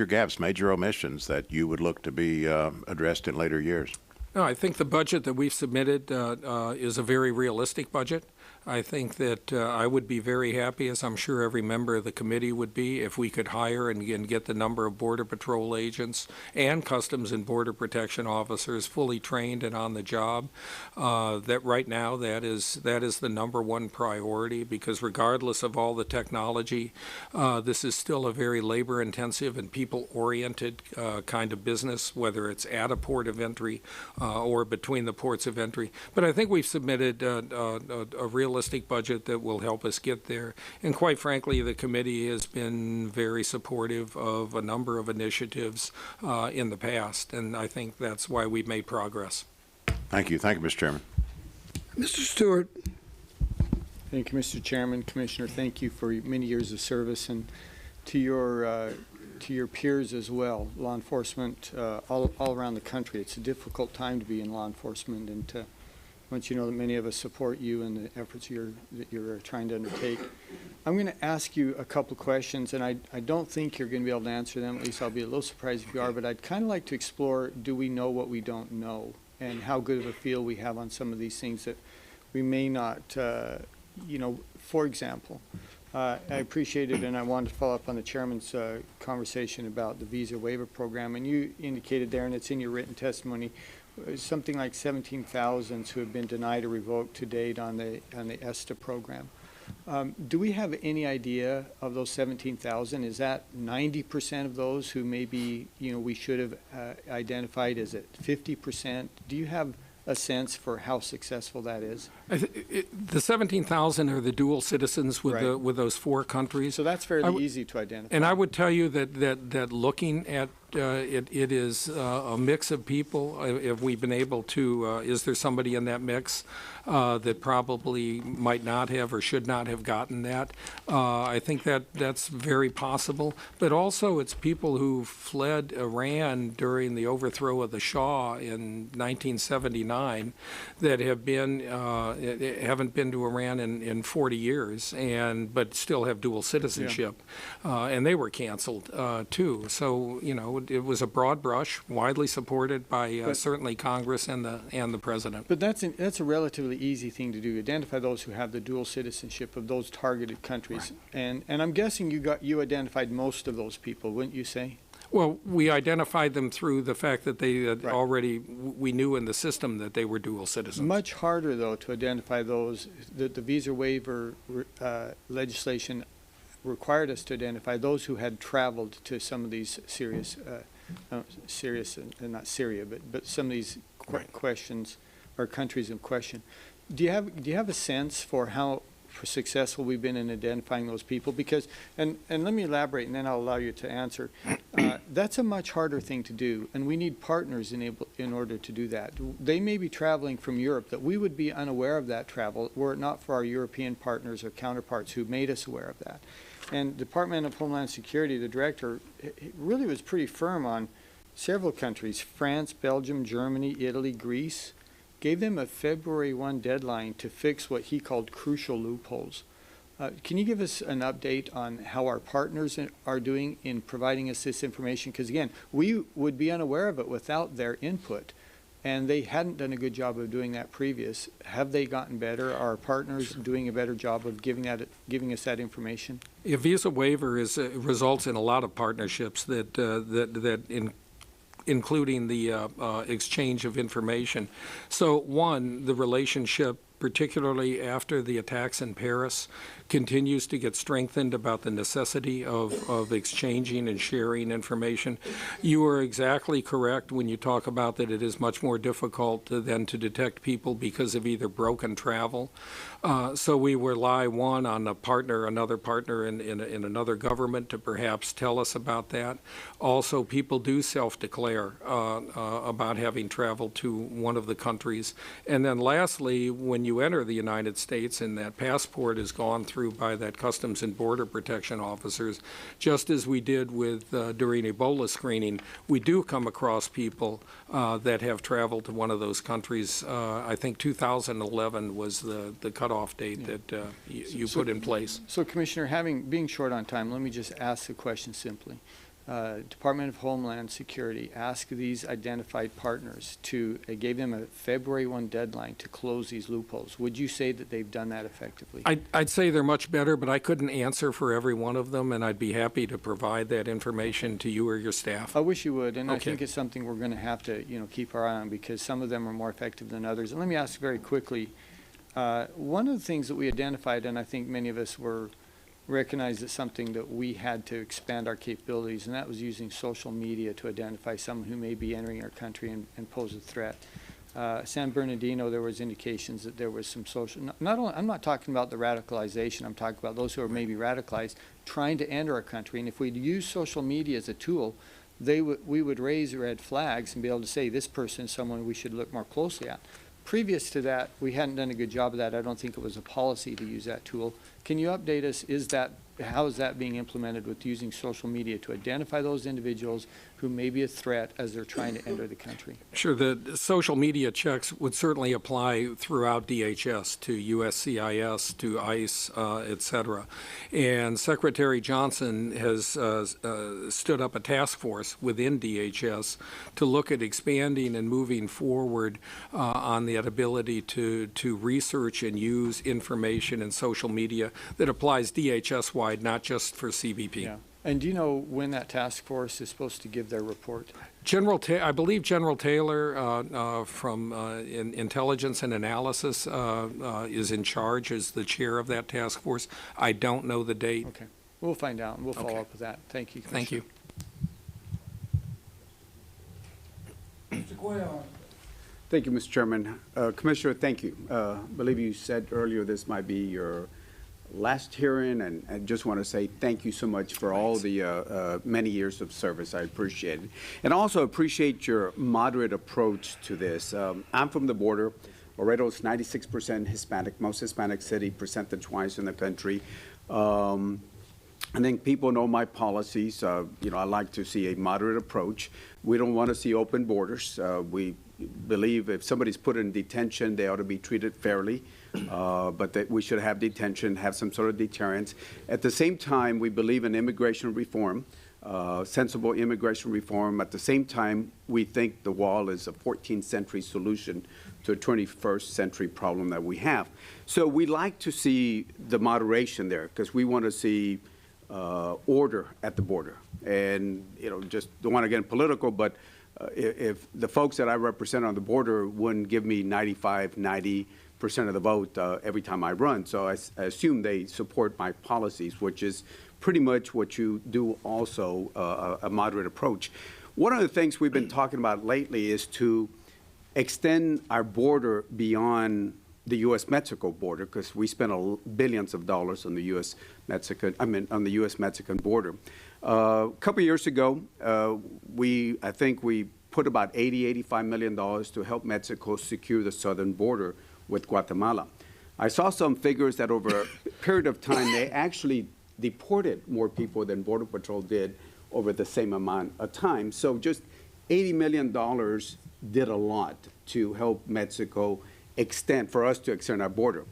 gaps, major omissions that you would look to be addressed in later years? No, I think the budget that we've submitted is a very realistic budget. I think that I would be very happy, as I'm sure every member of the committee would be, if we could hire and get the number of Border Patrol agents and Customs and Border Protection officers fully trained and on the job. That right now, that is the number one priority, because regardless of all the technology, this is still a very labor-intensive and people-oriented kind of business, whether it's at a port of entry or between the ports of entry. But I think we've submitted a realistic budget that will help us get there. And quite frankly, the committee has been very supportive of a number of initiatives in the past, and I think that's why we've made progress. Thank you. Thank you, Mr. Chairman. Mr. Stewart. Thank you, Mr. Chairman. Commissioner, thank you for many years of service, and to your peers as well, law enforcement all around the country. It's a difficult time to be in law enforcement, and once you know that many of us support you and the efforts that you're trying to undertake. I'm going to ask you a couple of questions, and I don't think you're going to be able to answer them. At least I'll be a little surprised if you are, but I'd kind of like to explore, do we know what we don't know, and how good of a feel we have on some of these things that we may not, for example, I appreciated, and I wanted to follow up on the chairman's conversation about the visa waiver program, and you indicated there, and it's in your written testimony, something like 17,000 who have been denied or revoked to date on the ESTA program. Do we have any idea of those 17,000? Is that 90% of those who maybe we should have identified? Is it 50%? Do you have a sense for how successful that is? The 17,000 are the dual citizens with Right. with those four countries. So that's fairly easy to identify. And I would tell you that looking at it is a mix of people. If we've been able to, is there somebody in that mix that probably might not have or should not have gotten that? I think that's very possible. But also it's people who fled Iran during the overthrow of the Shah in 1979 that have been haven't been to Iran in 40 years but still have dual citizenship, and they were canceled too. So it was a broad brush, widely supported by certainly Congress and the president. But that's a relatively easy thing to do. Identify those who have the dual citizenship of those targeted countries, and I'm guessing you identified most of those people, wouldn't you say? Well, we identified them through the fact that they had Right. already, we knew in the system that they were dual citizens. Much harder, though, to identify those. The visa waiver legislation required us to identify those who had traveled to some of these serious, not Syria, but some of these questions or countries in question. Do you have a sense for how successful we've been in identifying those people, because, and let me elaborate and then I'll allow you to answer. That's a much harder thing to do, and we need partners in order to do that. They may be traveling from Europe, that we would be unaware of that travel were it not for our European partners or counterparts who made us aware of that. And Department of Homeland Security, the director, really was pretty firm on several countries, France, Belgium, Germany, Italy, Greece, gave them a February 1 deadline to fix what he called crucial loopholes. Can you give us an update on how our partners are doing in providing us this information? Because again, we would be unaware of it without their input, and they hadn't done a good job of doing that previous. Have they gotten better? Are our partners doing a better job of giving us that information? A visa waiver results in a lot of partnerships including the exchange of information. So one, the relationship, particularly after the attacks in Paris, continues to get strengthened about the necessity of exchanging and sharing information. You are exactly correct when you talk about that it is much more difficult than to detect people because of either broken travel. So we rely, one, on another partner in another government to perhaps tell us about that. Also, people do self-declare about having traveled to one of the countries. And then lastly, when you enter the United States and that passport is gone through by that Customs and Border Protection officers, just as we did with during Ebola screening, we do come across people that have traveled to one of those countries. I think 2011 was the cutoff date that you put in place. So, Commissioner, being short on time, let me just ask the question simply. Department of Homeland Security asked these identified partners gave them a February 1 deadline to close these loopholes. Would you say that they've done that effectively? I'd say they're much better, but I couldn't answer for every one of them, and I'd be happy to provide that information to you or your staff. I wish you would, and Okay. I think it's something we're going to have to, keep our eye on, because some of them are more effective than others. And let me ask very quickly, one of the things that we identified, and I think many of us recognized as something that we had to expand our capabilities, and that was using social media to identify someone who may be entering our country and pose a threat. San Bernardino, there was indications that there was some social, not only, I'm not talking about the radicalization, I'm talking about those who are maybe radicalized trying to enter our country. And if we'd use social media as a tool, we would raise red flags and be able to say this person is someone we should look more closely at. Previous to that, we hadn't done a good job of that. I don't think it was a policy to use that tool. Can you update us? How is that being implemented with using social media to identify those individuals who may be a threat as they're trying to enter the country? Sure. The social media checks would certainly apply throughout DHS, to USCIS, to ICE, et cetera. And Secretary Johnson has stood up a task force within DHS to look at expanding and moving forward on that ability to research and use information in social media that applies DHS-wide, not just for CBP. Yeah. And do you know when that task force is supposed to give their report? I believe General Taylor from Intelligence and Analysis is in charge as the chair of that task force. I don't know the date. Okay. We'll find out, and we'll follow up with that. Thank you, Commissioner. Thank you. Mr. Cuellar. Thank you, Mr. Chairman. Commissioner, thank you. I believe you said earlier this might be your last hearing, and I just want to say thank you so much for all the many years of service. I appreciate it. And also appreciate your moderate approach to this. I'm from the border. Laredo's 96% Hispanic, most Hispanic city, percentage-wise in the country. I think people know my policies. I like to see a moderate approach. We don't want to see open borders. We believe if somebody's put in detention, they ought to be treated fairly, but that we should have detention, have some sort of deterrence. At the same time, we believe in immigration reform, sensible immigration reform. At the same time, we think the wall is a 14th century solution to a 21st century problem that we have. So we like to see the moderation there, because we want to see order at the border. And, just don't want to get political, but if the folks that I represent on the border wouldn't give me 90% of the vote every time I run. So I assume they support my policies, which is pretty much what you do also, a moderate approach. One of the things we've been talking about lately is to extend our border beyond the U.S.-Mexico border, because we spent billions of dollars on the on the U.S.-Mexican border. A couple years ago, I think we put about $85 million to help Mexico secure the southern border with Guatemala. I saw some figures that over a period of time, they actually deported more people than Border Patrol did over the same amount of time. So just $80 million did a lot to help Mexico for us to extend our border.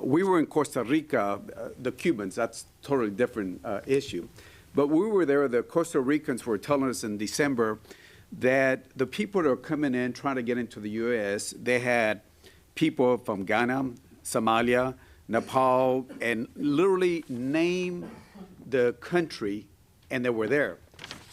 We were in Costa Rica, the Cubans, that's a totally different issue. But we were there, the Costa Ricans were telling us in December that the people that are coming in trying to get into the U.S., they had people from Ghana, Somalia, Nepal, and literally name the country, and they were there.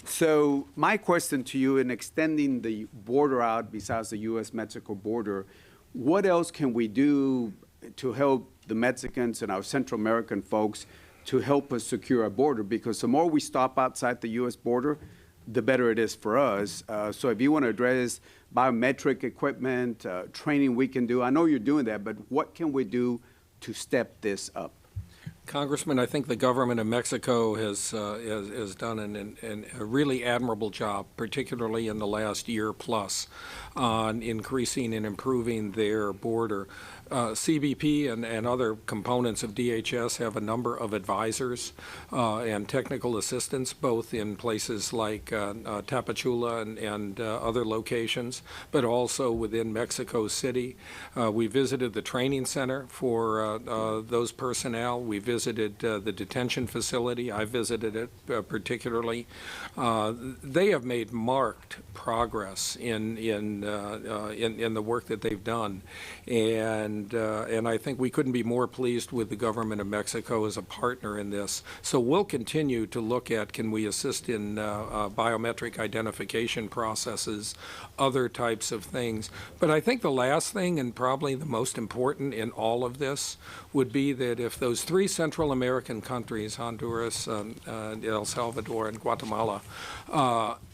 So my question to you, in extending the border out besides the U.S.-Mexico border, what else can we do to help the Mexicans and our Central American folks to help us secure our border? Because the more we stop outside the U.S. border, the better it is for us. So if you want to address biometric equipment, training we can do, I know you're doing that, but what can we do to step this up? Congressman, I think the government of Mexico has done a really admirable job, particularly in the last year plus, on increasing and improving their border. CBP and other components of DHS have a number of advisors and technical assistants, both in places like Tapachula and other locations, but also within Mexico City. We visited the training center for those personnel. We visited the detention facility. I visited it particularly. They have made marked progress in the work that they've done, and I think we couldn't be more pleased with the government of Mexico as a partner in this. So we'll continue to look at, can we assist in biometric identification processes, other types of things. But I think the last thing, and probably the most important in all of this, would be that if those three Central American countries, Honduras, El Salvador, and Guatemala,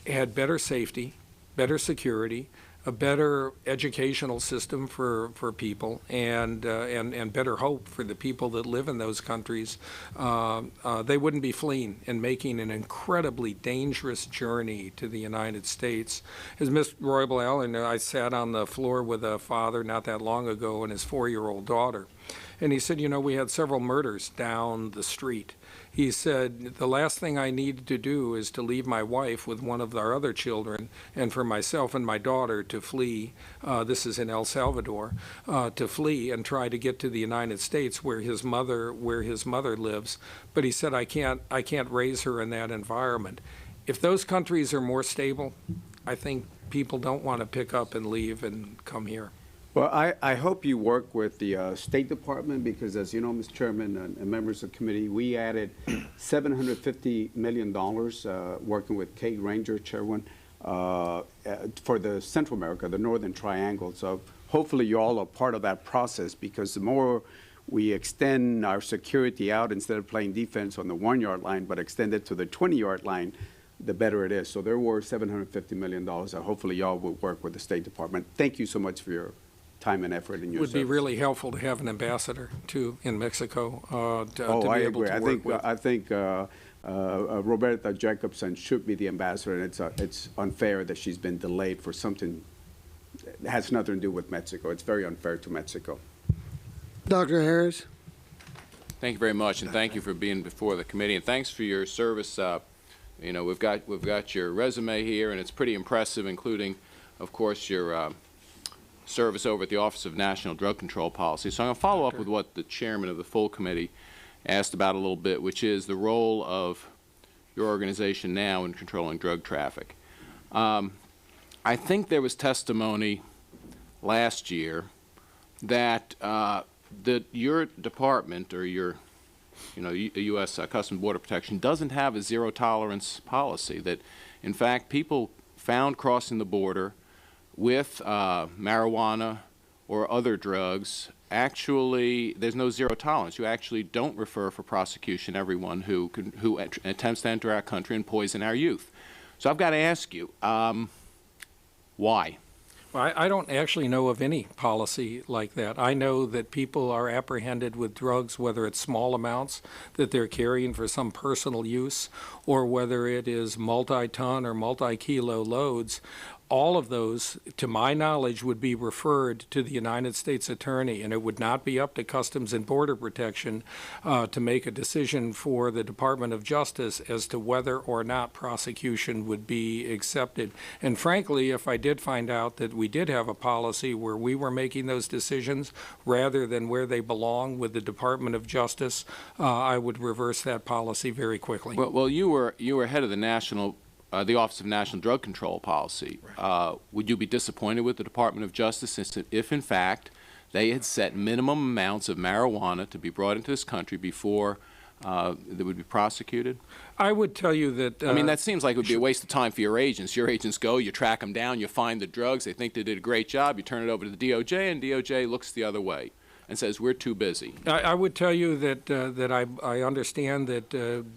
had better safety, better security, a better educational system for people, and better hope for the people that live in those countries, they wouldn't be fleeing and making an incredibly dangerous journey to the United States. As Ms. Roybal, and I sat on the floor with a father not that long ago and his 4-year-old daughter, and he said, you know, we had several murders down the street. He said, the last thing I needed to do is to leave my wife with one of our other children, and for myself and my daughter to flee, this is in El Salvador, to flee and try to get to the United States where his mother lives. But he said, I can't raise her in that environment. If those countries are more stable, I think people don't want to pick up and leave and come here. Well, I hope you work with the State Department, because as you know, Mr. Chairman and members of the committee, we added $750 million working with Kate Ranger, Chairman, for the Central America, the Northern Triangle. So hopefully you all are part of that process, because the more we extend our security out, instead of playing defense on the 1-yard line, but extend it to the 20-yard line, the better it is. So there were $750 million. Hopefully y'all will work with the State Department. Thank you so much for your time and effort in your service. Would be really helpful to have an ambassador too in Mexico to be able to work with. I think Roberta Jacobson should be the ambassador, and it's unfair that she's been delayed for something that has nothing to do with Mexico. It's very unfair to Mexico. Dr. Harris. Thank you very much, and thank you for being before the committee, and thanks for your service. You know, we've got your resume here, and it's pretty impressive, including, of course, your service over at the Office of National Drug Control Policy. So I'm going to follow up with what the chairman of the full committee asked about a little bit, which is the role of your organization now in controlling drug traffic. I think there was testimony last year that that your department, or your, U.S. Customs Border Protection, doesn't have a zero-tolerance policy, that, in fact, people found crossing the border with marijuana or other drugs, actually, there's no zero tolerance. You actually don't refer for prosecution everyone who attempts to enter our country and poison our youth. So I've got to ask you, why? I don't actually know of any policy like that. I know that people are apprehended with drugs, whether it's small amounts that they're carrying for some personal use, or whether it is multi-ton or multi-kilo loads. All of those, to my knowledge, would be referred to the United States Attorney, and it would not be up to Customs and Border Protection to make a decision for the Department of Justice as to whether or not prosecution would be accepted. And frankly, if I did find out that we did have a policy where we were making those decisions rather than where they belong with the Department of Justice, I would reverse that policy very quickly. Well, you were head of the Office of National Drug Control Policy. Would you be disappointed with the Department of Justice if, in fact, they had set minimum amounts of marijuana to be brought into this country before they would be prosecuted? I would tell you that... I mean, that seems like it would be a waste of time for your agents. Your agents go, you track them down, you find the drugs, they think they did a great job, you turn it over to the DOJ, and DOJ looks the other way and says, we're too busy. I would tell you that I understand that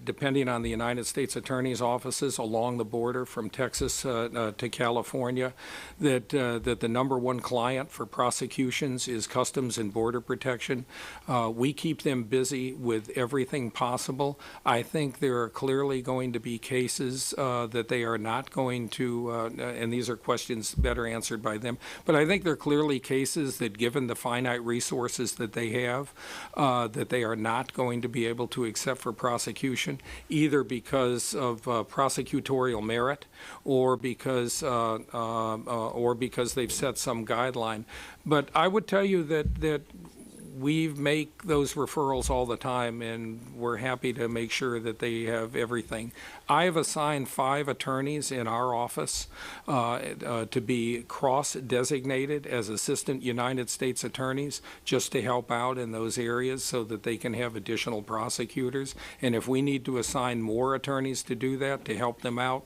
depending on the United States Attorney's offices along the border from Texas to California, that the number one client for prosecutions is Customs and Border Protection. We keep them busy with everything possible. I think there are clearly going to be cases that they are not going to, and these are questions better answered by them, but I think there are clearly cases that, given the finite resources that they have, that they are not going to be able to accept for prosecution, either because of prosecutorial merit or because they've set some guideline. But I would tell you that we make those referrals all the time, and we're happy to make sure that they have everything. I have assigned 5 attorneys in our office to be cross-designated as assistant United States attorneys, just to help out in those areas so that they can have additional prosecutors. And if we need to assign more attorneys to do that, to help them out,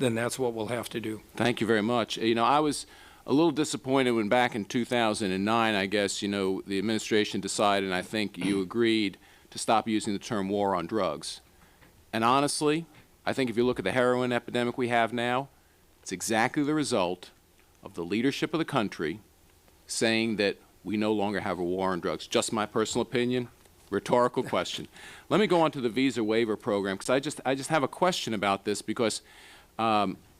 then that's what we'll have to do. Thank you very much. You know, I was a little disappointed when back in 2009, I guess, you know, the administration decided, and I think you agreed, to stop using the term war on drugs. And honestly, I think if you look at the heroin epidemic we have now, it's exactly the result of the leadership of the country saying that we no longer have a war on drugs. Just my personal opinion, rhetorical question. Let me go on to the visa waiver program, because I just have a question about this, because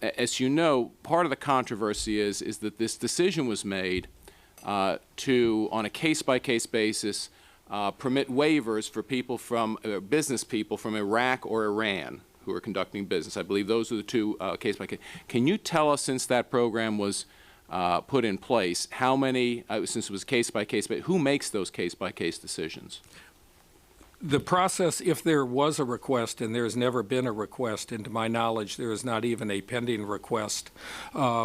as you know, part of the controversy is that this decision was made to, on a case-by-case basis, permit waivers for people from, business people from Iraq or Iran who are conducting business. I believe those are the two case-by-case. Can you tell us, since that program was put in place, how many, since it was case-by-case, but who makes those case-by-case decisions? The process, if there was a request, and there's never been a request, and to my knowledge, there is not even a pending request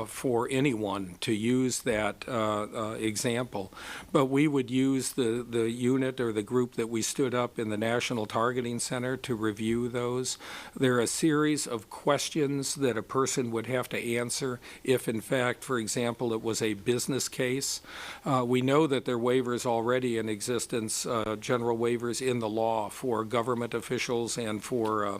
for anyone to use that example. But we would use the unit or the group that we stood up in the National Targeting Center to review those. There are a series of questions that a person would have to answer if, in fact, for example, it was a business case. We know that there are waivers already in existence, general waivers in the law for government officials and for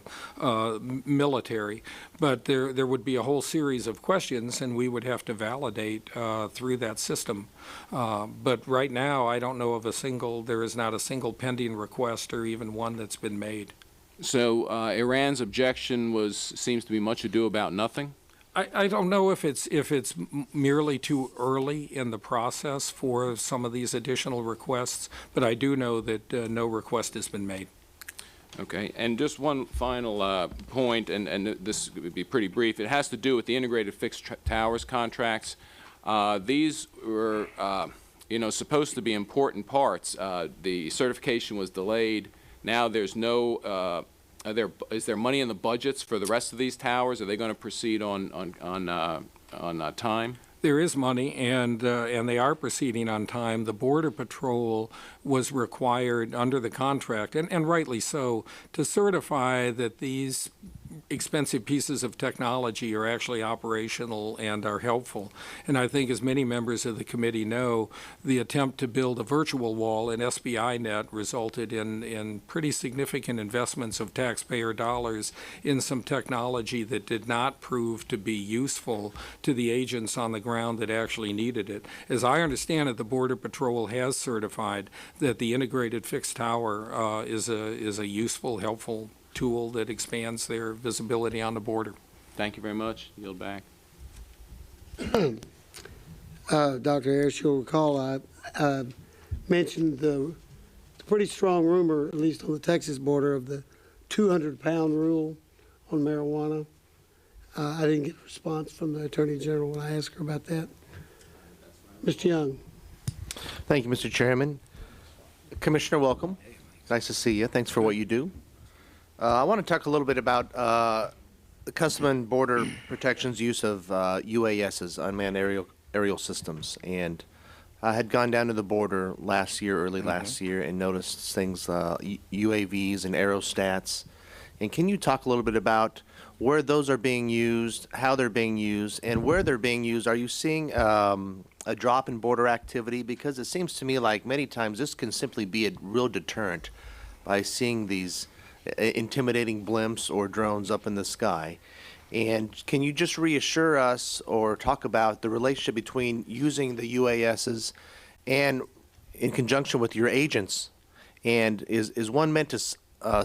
military, but there would be a whole series of questions, and we would have to validate through that system. But right now, I don't know of there is not a single pending request or even one that's been made. So Iran's objection seems to be much ado about nothing? I don't know if it's merely too early in the process for some of these additional requests, but I do know that no request has been made. Okay, and just one final point, and this would be pretty brief. It has to do with the integrated fixed towers contracts. These were, you know, supposed to be important parts. The certification was delayed. Now there's no. Is there money in the budgets for the rest of these towers? Are they going to proceed on time? There is money, and they are proceeding on time. The Border Patrol was required under the contract, and rightly so, to certify that these expensive pieces of technology are actually operational and are helpful. And I think, as many members of the committee know, the attempt to build a virtual wall in SBInet resulted in pretty significant investments of taxpayer dollars in some technology that did not prove to be useful to the agents on the ground that actually needed it. As I understand it, the Border Patrol has certified that the integrated fixed tower is a useful, helpful tool that expands their visibility on the border. Thank you very much. Yield back. Dr. Harris, you'll recall I mentioned the pretty strong rumor, at least on the Texas border, of the 200-pound rule on marijuana. I didn't get a response from the Attorney General when I asked her about that. Mr. Young. Thank you, Mr. Chairman. Commissioner, welcome. Nice to see you. Thanks for what you do. I want to talk a little bit about the Customs and Border Protection's use of UASs, unmanned aerial systems. And I had gone down to the border last year, early last year, and noticed things, UAVs and aerostats. And can you talk a little bit about where those are being used, how they're being used, and where they're being used? Are you seeing a drop in border activity? Because it seems to me like many times this can simply be a real deterrent by seeing these intimidating blimps or drones up in the sky. And can you just reassure us or talk about the relationship between using the UASs and in conjunction with your agents? And is one meant to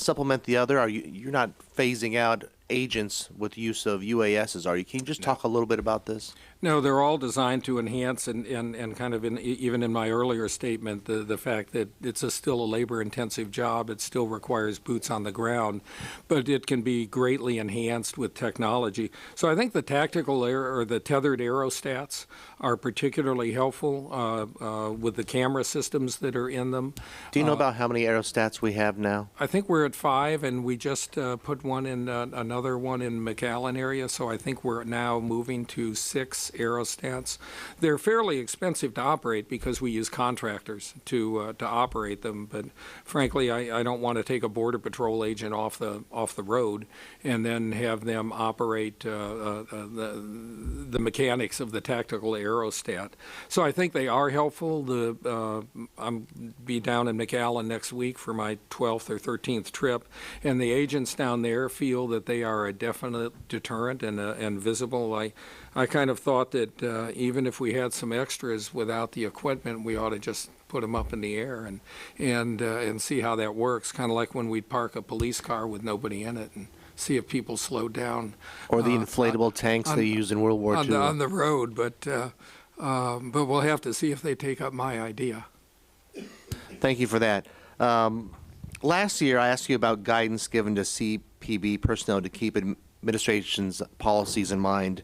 supplement the other? You're not phasing out agents with use of UASs, are you? Can you just talk a little bit about this? No, they're all designed to enhance and kind of, even in my earlier statement, the fact that it's still a labor-intensive job. It still requires boots on the ground, but it can be greatly enhanced with technology. So I think the tactical or the tethered aerostats are particularly helpful with the camera systems that are in them. Do you know about how many aerostats we have now? I think we're at 5, and we just put one in another one in McAllen area, so I think we're now moving to 6 aerostats. They're fairly expensive to operate because we use contractors to operate them, but frankly, I don't want to take a Border Patrol agent off the road and then have them operate the mechanics of the tactical aerostat. So I think they are helpful. I'm be down in McAllen next week for my 12th or 13th trip, and the agents down there feel that they are a definite deterrent and visible. I kind of thought that even if we had some extras without the equipment, we ought to just put them up in the air and see how that works. Kind of like when we'd park a police car with nobody in it and see if people slowed down. Or the inflatable tanks they used in World War II. On the road, but we'll have to see if they take up my idea. Thank you for that. Last year, I asked you about guidance given to CPB personnel to keep administration's policies in mind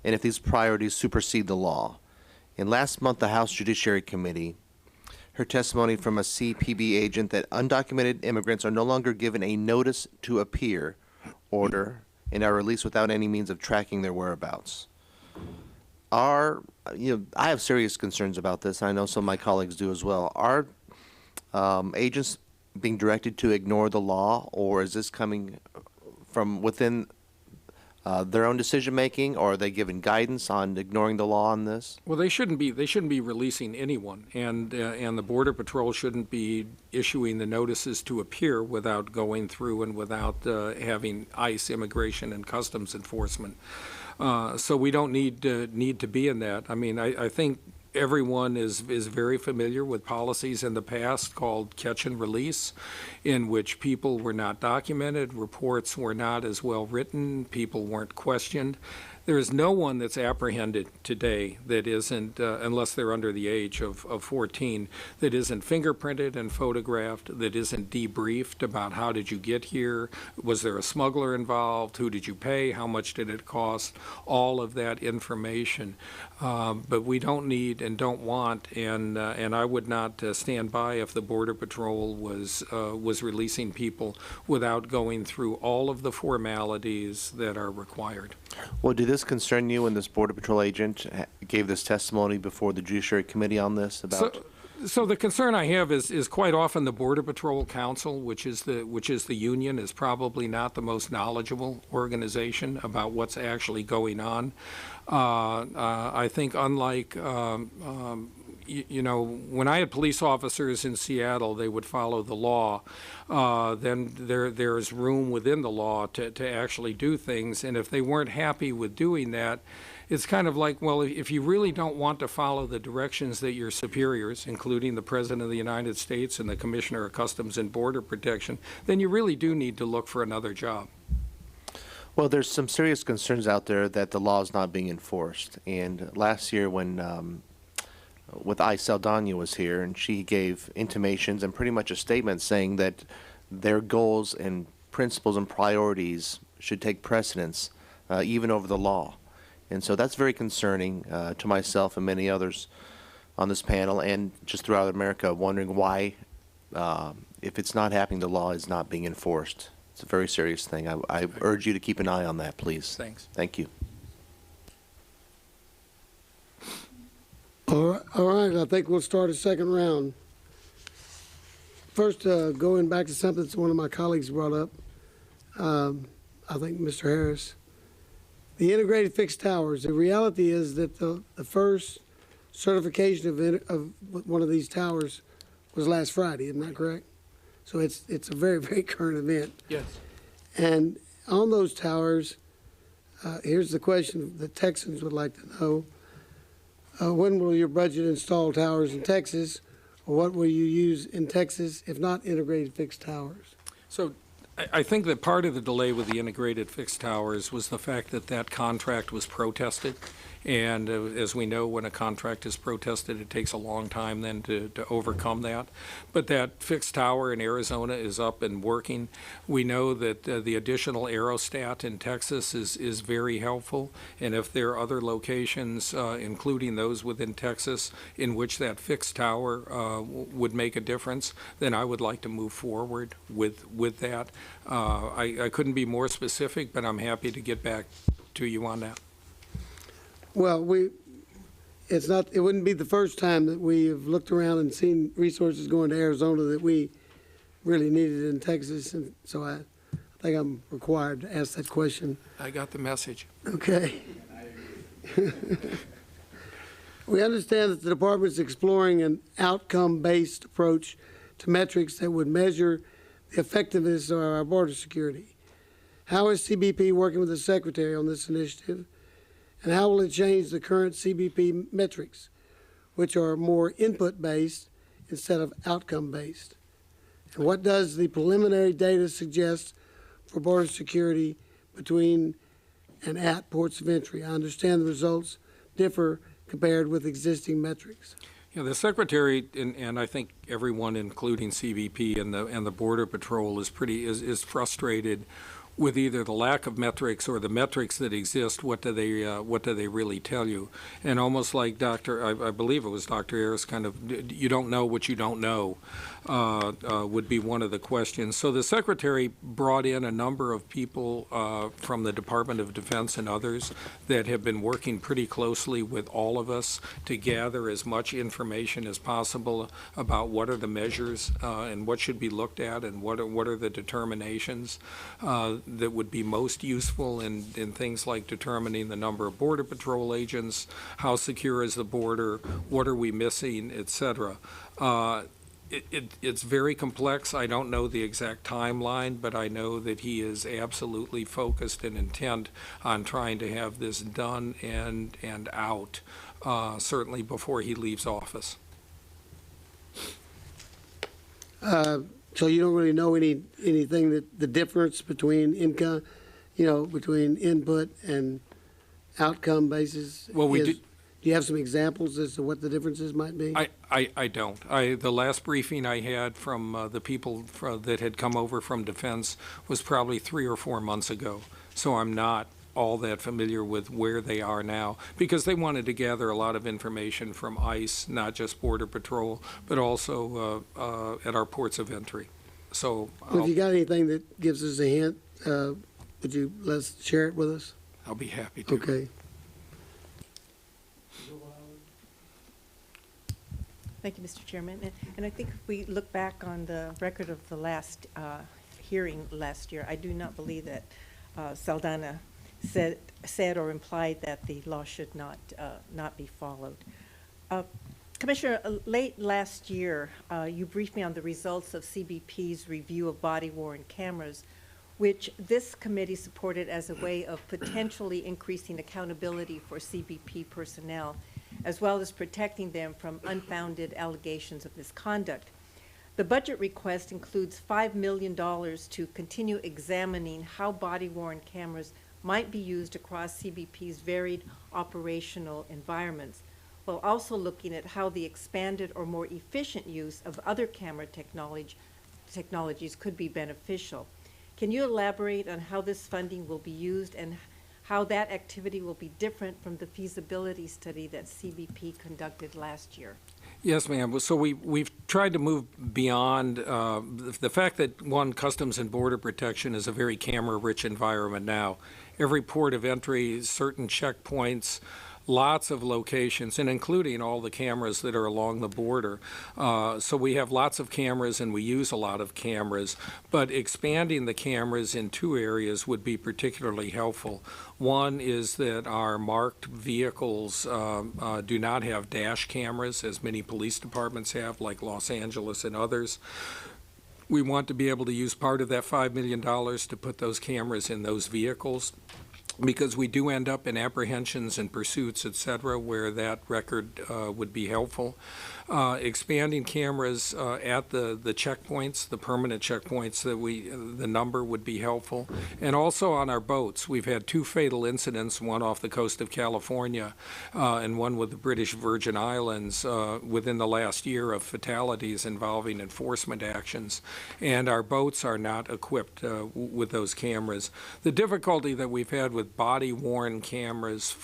and if these priorities supersede the law. And last month, the House Judiciary Committee heard testimony from a CPB agent that undocumented immigrants are no longer given a notice to appear order and are released without any means of tracking their whereabouts. I have serious concerns about this, and I know some of my colleagues do as well. Are agents being directed to ignore the law, or is this coming from within their own decision-making, or are they given guidance on ignoring the law on this? Well, they shouldn't be releasing anyone, and the Border Patrol shouldn't be issuing the notices to appear without going through and without having ICE, Immigration and Customs Enforcement. So we don't need to be in that. I mean, I think everyone is very familiar with policies in the past called catch and release, in which people were not documented, reports were not as well written, people weren't questioned. There is no one that's apprehended today that isn't, unless they're under the age of 14, that isn't fingerprinted and photographed, that isn't debriefed about how did you get here, was there a smuggler involved, who did you pay, how much did it cost, all of that information. But we don't need and don't want, and I would not stand by if the Border Patrol was releasing people without going through all of the formalities that are required. Well, did this concern you when this Border Patrol agent gave this testimony before the Judiciary Committee on this? So the concern I have is quite often the Border Patrol Council, which is the union, is probably not the most knowledgeable organization about what's actually going on. I think unlike you know, when I had police officers in Seattle, they would follow the law. Then there is room within the law to actually do things, and if they weren't happy with doing that, it's kind of like, well, if you really don't want to follow the directions that your superiors, including the President of the United States and the Commissioner of Customs and Border Protection, then you really do need to look for another job. Well, there's some serious concerns out there that the law is not being enforced. And last year when with Ice Saldana was here, and she gave intimations and pretty much a statement saying that their goals and principles and priorities should take precedence even over the law. And so that's very concerning to myself and many others on this panel and just throughout America, wondering why, if it's not happening, the law is not being enforced. It's a very serious thing. I urge you to keep an eye on that, please. Thanks. Thank you. All right, I think we'll start a second round. First, going back to something that one of my colleagues brought up, I think Mr. Harris, the integrated fixed towers. The reality is that the first certification of one of these towers was last Friday, isn't that correct? So it's a very, very current event. Yes. And on those towers, here's the question that Texans would like to know. When will your budget install towers in Texas, or what will you use in Texas if not integrated fixed towers? So I think that part of the delay with the integrated fixed towers was the fact that that contract was protested. And as we know, when a contract is protested, it takes a long time then to overcome that. But that fixed tower in Arizona is up and working. We know that the additional aerostat in Texas is very helpful. And if there are other locations, including those within Texas, in which that fixed tower would make a difference, then I would like to move forward with that. I couldn't be more specific, but I'm happy to get back to you on that. Well, it wouldn't be the first time that we have looked around and seen resources going to Arizona that we really needed in Texas, and so I think I'm required to ask that question. I got the message. Okay. We understand that the department is exploring an outcome-based approach to metrics that would measure the effectiveness of our border security. How is CBP working with the Secretary on this initiative? And how will it change the current CBP metrics, which are more input-based instead of outcome-based? And what does the preliminary data suggest for border security between and at ports of entry? I understand the results differ compared with existing metrics. Yeah, the Secretary and I think everyone, including CBP and the Border Patrol, is frustrated with either the lack of metrics or the metrics that exist. What do they really tell you? And almost like I believe it was Dr. Harris, kind of, you don't know what you don't know, would be one of the questions. So the Secretary brought in a number of people from the Department of Defense and others that have been working pretty closely with all of us to gather as much information as possible about what are the measures and what should be looked at and what are the determinations that would be most useful in things like determining the number of Border Patrol agents, how secure is the border, what are we missing, et cetera. It's very complex. I don't know the exact timeline, but I know that he is absolutely focused and intent on trying to have this done and out, certainly before he leaves office. So you don't really know anything that the difference between income, between input and outcome basis? Well, we do. Do you have some examples as to what the differences might be? I don't. The last briefing I had from the people that had come over from Defense was probably 3 or 4 months ago. So I'm not all that familiar with where they are now, because they wanted to gather a lot of information from ICE, not just Border Patrol, but also at our ports of entry. So Well, if you got anything that gives us a hint, would you let's share it with us? I'll be happy to. Okay. Thank you, Mr. Chairman. And I think if we look back on the record of the last hearing last year, I do not believe that Saldana said or implied that the law should not be followed. Commissioner, late last year, you briefed me on the results of CBP's review of body-worn cameras, which this committee supported as a way of potentially increasing accountability for CBP personnel, as well as protecting them from unfounded allegations of misconduct. The budget request includes $5 million to continue examining how body-worn cameras might be used across CBP's varied operational environments, while also looking at how the expanded or more efficient use of other camera technologies could be beneficial. Can you elaborate on how this funding will be used and how that activity will be different from the feasibility study that CBP conducted last year? Yes, ma'am. So we've tried to move beyond the fact that, one, Customs and Border Protection is a very camera-rich environment now. Every port of entry, certain checkpoints, lots of locations, and including all the cameras that are along the border. So we have lots of cameras and we use a lot of cameras, but expanding the cameras in two areas would be particularly helpful. One is that our marked vehicles do not have dash cameras, as many police departments have, like Los Angeles and others. We want to be able to use part of that $5 million to put those cameras in those vehicles, because we do end up in apprehensions and pursuits, et cetera, where that record would be helpful. Expanding cameras at the checkpoints, the permanent checkpoints, the number would be helpful. And also on our boats, we've had two fatal incidents, one off the coast of California and one with the British Virgin Islands within the last year, of fatalities involving enforcement actions. And our boats are not equipped with those cameras. The difficulty that we've had with body-worn cameras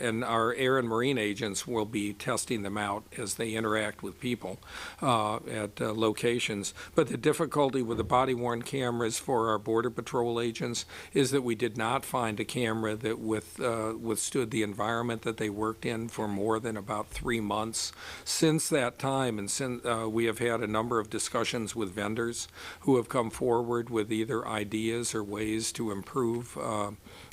and our air and marine agents will be testing them out as they interact with people at locations. But the difficulty with the body-worn cameras for our Border Patrol agents is that we did not find a camera that withstood the environment that they worked in for more than about 3 months. Since that time, and since we have had a number of discussions with vendors who have come forward with either ideas or ways to improve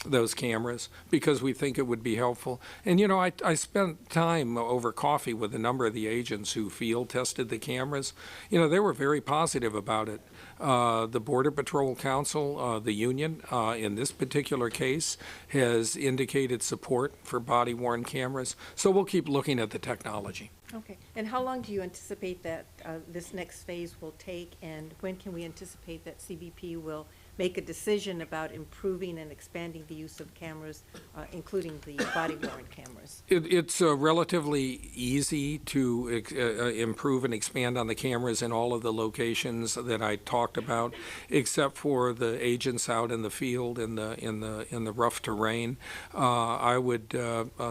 those cameras, because we think it would be helpful. And, you know, I spent time over coffee with a number of the agents who field tested the cameras. You know, they were very positive about it. The Border Patrol Council, the union, in this particular case, has indicated support for body-worn cameras. So we'll keep looking at the technology. Okay. And how long do you anticipate that this next phase will take, and when can we anticipate that CBP will make a decision about improving and expanding the use of cameras, including the body-worn cameras? It's relatively easy to improve and expand on the cameras in all of the locations that I talked about, except for the agents out in the field in the rough terrain. I would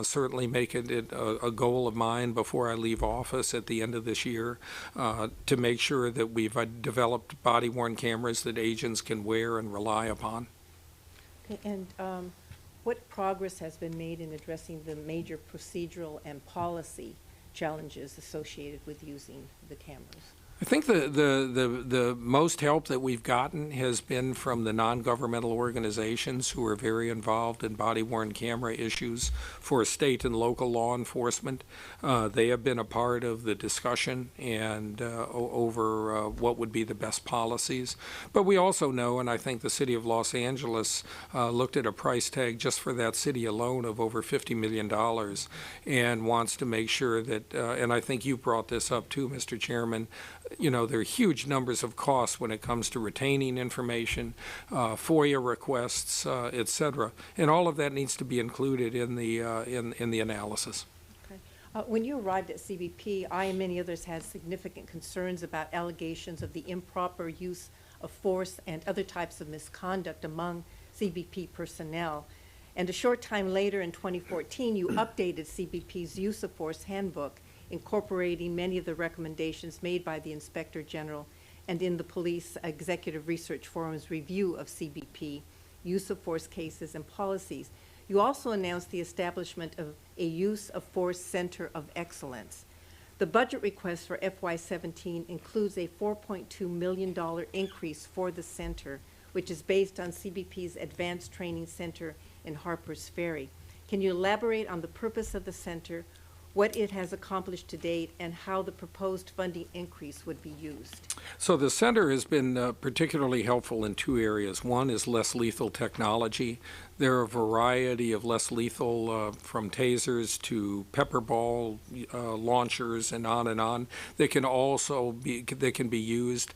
certainly make it a goal of mine before I leave office at the end of this year to make sure that we've developed body-worn cameras that agents can wear and rely upon. Okay, and what progress has been made in addressing the major procedural and policy challenges associated with using the cameras? I think the most help that we've gotten has been from the non-governmental organizations who are very involved in body-worn camera issues for state and local law enforcement. They have been a part of the discussion and over what would be the best policies. But we also know, and I think the city of Los Angeles looked at a price tag just for that city alone of over $50 million and wants to make sure that, and I think you brought this up too, Mr. Chairman, you know, there are huge numbers of costs when it comes to retaining information, FOIA requests, et cetera, and all of that needs to be included in the analysis. Okay. When you arrived at CBP, I and many others had significant concerns about allegations of the improper use of force and other types of misconduct among CBP personnel. And a short time later, in 2014, you updated CBP's use of force handbook, incorporating many of the recommendations made by the Inspector General and in the Police Executive Research Forum's review of CBP, use of force cases and policies. You also announced the establishment of a Use of Force Center of Excellence. The budget request for FY17 includes a $4.2 million increase for the center, which is based on CBP's Advanced Training Center in Harpers Ferry. Can you elaborate on the purpose of the center, what it has accomplished to date, and how the proposed funding increase would be used? So the center has been particularly helpful in two areas. One is less lethal technology. There are a variety of less lethal, from tasers to pepper ball launchers and on, that can also be used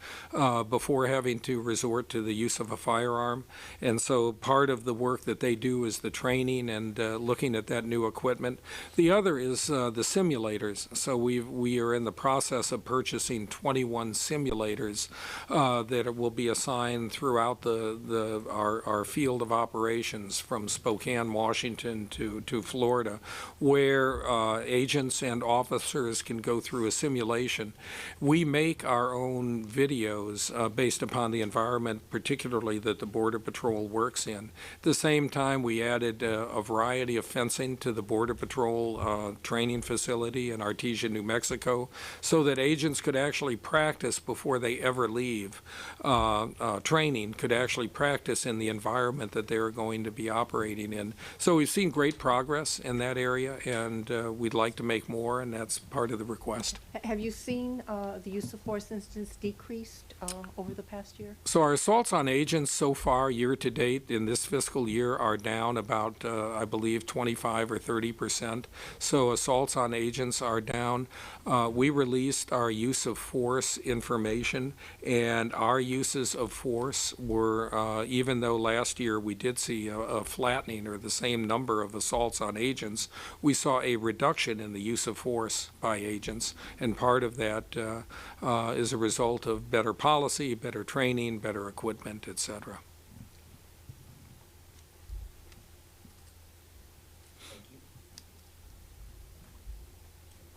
before having to resort to the use of a firearm. And so part of the work that they do is the training and looking at that new equipment. The other is the simulators. So we are in the process of purchasing 21 simulators that will be assigned throughout our field of operations, from Spokane, Washington to Florida, where agents and officers can go through a simulation. We make our own videos based upon the environment, particularly that the Border Patrol works in. At the same time, we added a variety of fencing to the Border Patrol training facility in Artesia, New Mexico, so that agents could actually practice before they ever leave training, could actually practice in the environment that they're going to be operating in. So we've seen great progress in that area, and we'd like to make more, and that's part of the request. Have you seen the use of force incidents decreased over the past year? So our assaults on agents so far, year to date, in this fiscal year, are down about, I believe, 25 or 30%. So assaults on agents are down. We released our use of force information, and our uses of force were, even though last year we did see a flattening or the same number of assaults on agents, we saw a reduction in the use of force by agents, and part of that is a result of better policy, better training, better equipment, et cetera.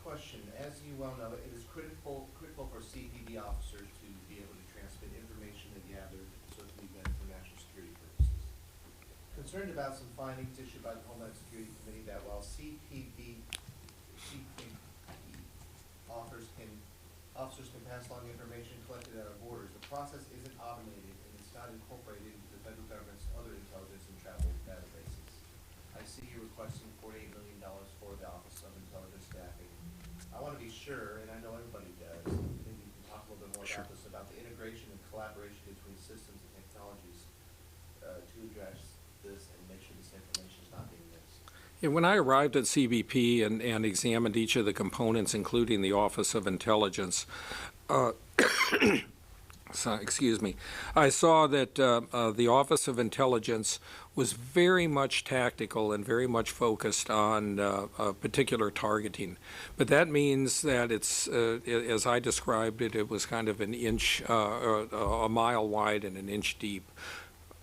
Question. As you well know, it is critical for CPB officers to be able to transmit information they gathered so it can be done for national security purposes. Concerned about some findings issued by the Homeland Security Committee that while CPB officers can pass along information collected at our borders, the process isn't automated and it's not incorporated into the federal government's other intelligence and travel databases. I see you requesting $48 million for the Office of Intelligence Staffing. I want to be sure, and I know everybody does, maybe you can talk a little bit more about this, about the integration and collaboration between systems and technologies to address this and make sure this information is not being missed. Yeah, when I arrived at CBP and examined each of the components, including the Office of Intelligence, excuse me, I saw that the Office of Intelligence was very much tactical and very much focused on particular targeting. But that means that it's, as I described it, it was kind of an inch, a mile wide and an inch deep.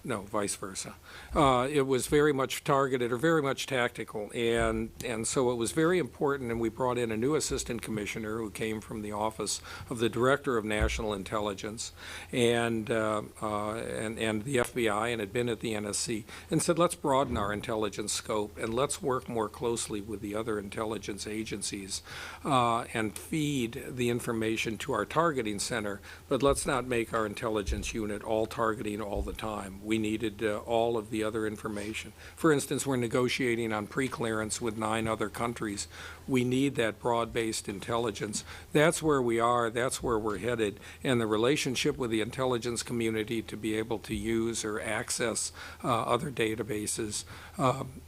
No, vice versa. It was very much targeted or very much tactical, and so it was very important, and we brought in a new assistant commissioner who came from the Office of the Director of National Intelligence and the FBI, and had been at the NSC, and said, let's broaden our intelligence scope and let's work more closely with the other intelligence agencies and feed the information to our targeting center, but let's not make our intelligence unit all targeting all the time. We needed all of the other information. For instance, we're negotiating on pre-clearance with 9 other countries. We need that broad-based intelligence. That's where we are, that's where we're headed, and the relationship with the intelligence community to be able to use or access other databases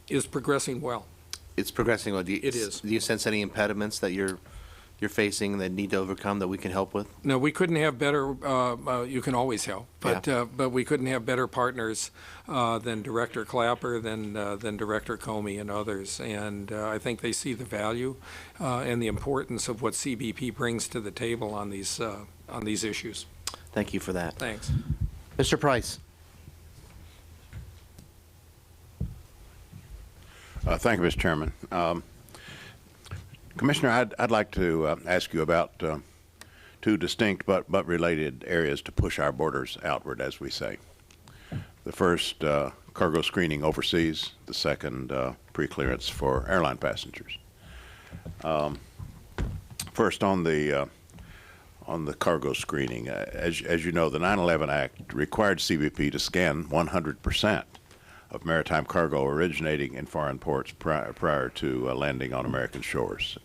is progressing well. It's progressing well. It is. Do you sense any impediments that you're facing that need to overcome that we can help with? No, we couldn't have better, you can always help, but we couldn't have better partners than Director Clapper, than Director Comey and others. And I think they see the value and the importance of what CBP brings to the table on these issues. Thank you for that. Thanks. Mr. Price. Thank you, Mr. Chairman. Commissioner, I'd like to ask you about two distinct but related areas to push our borders outward, as we say. The first, cargo screening overseas. The second, pre-clearance for airline passengers. First, on the cargo screening, as you know, the 9/11 Act required CBP to scan 100% of maritime cargo originating in foreign ports prior to landing on American shores.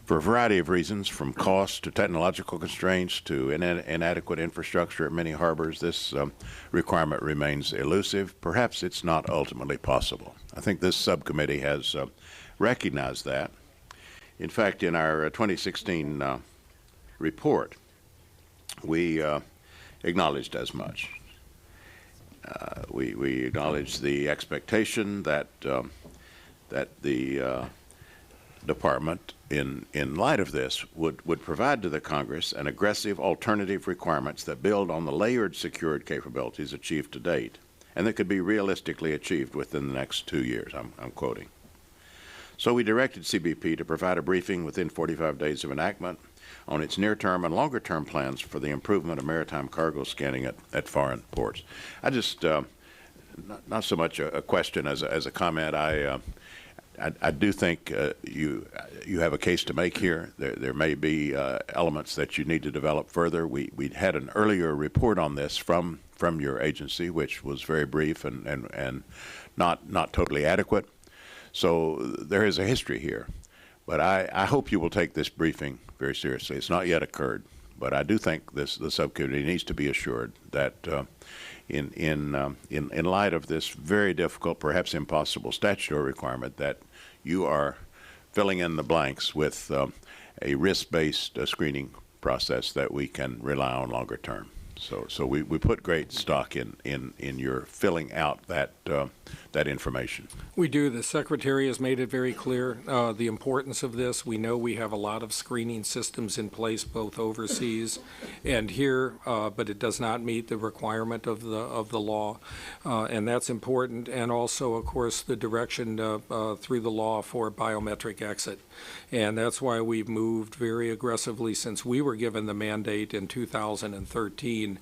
For a variety of reasons, from cost to technological constraints to inadequate infrastructure at many harbors, this requirement remains elusive. Perhaps it's not ultimately possible. I think this subcommittee has recognized that. In fact, in our 2016 report, we acknowledged as much. We acknowledged the expectation that that the Department, in light of this, would provide to the Congress an aggressive alternative requirements that build on the layered secured capabilities achieved to date, and that could be realistically achieved within the next 2 years. I'm quoting. So we directed CBP to provide a briefing within 45 days of enactment on its near-term and longer-term plans for the improvement of maritime cargo scanning at foreign ports. I just, not so much a question as a comment. I do think you have a case to make here. There may be elements that you need to develop further. We had an earlier report on this from your agency, which was very brief and not totally adequate. So there is a history here. But I hope you will take this briefing very seriously. It's not yet occurred, but I do think the subcommittee needs to be assured that in light of this very difficult, perhaps impossible statutory requirement, that you are filling in the blanks with a risk-based screening process that we can rely on longer term. So we put great stock in your filling out that information. We do. The Secretary has made it very clear the importance of this. We know we have a lot of screening systems in place, both overseas and here, but it does not meet the requirement of the law, and that's important. And also, of course, the direction through the law for biometric exit, and that's why we've moved very aggressively since we were given the mandate in 2013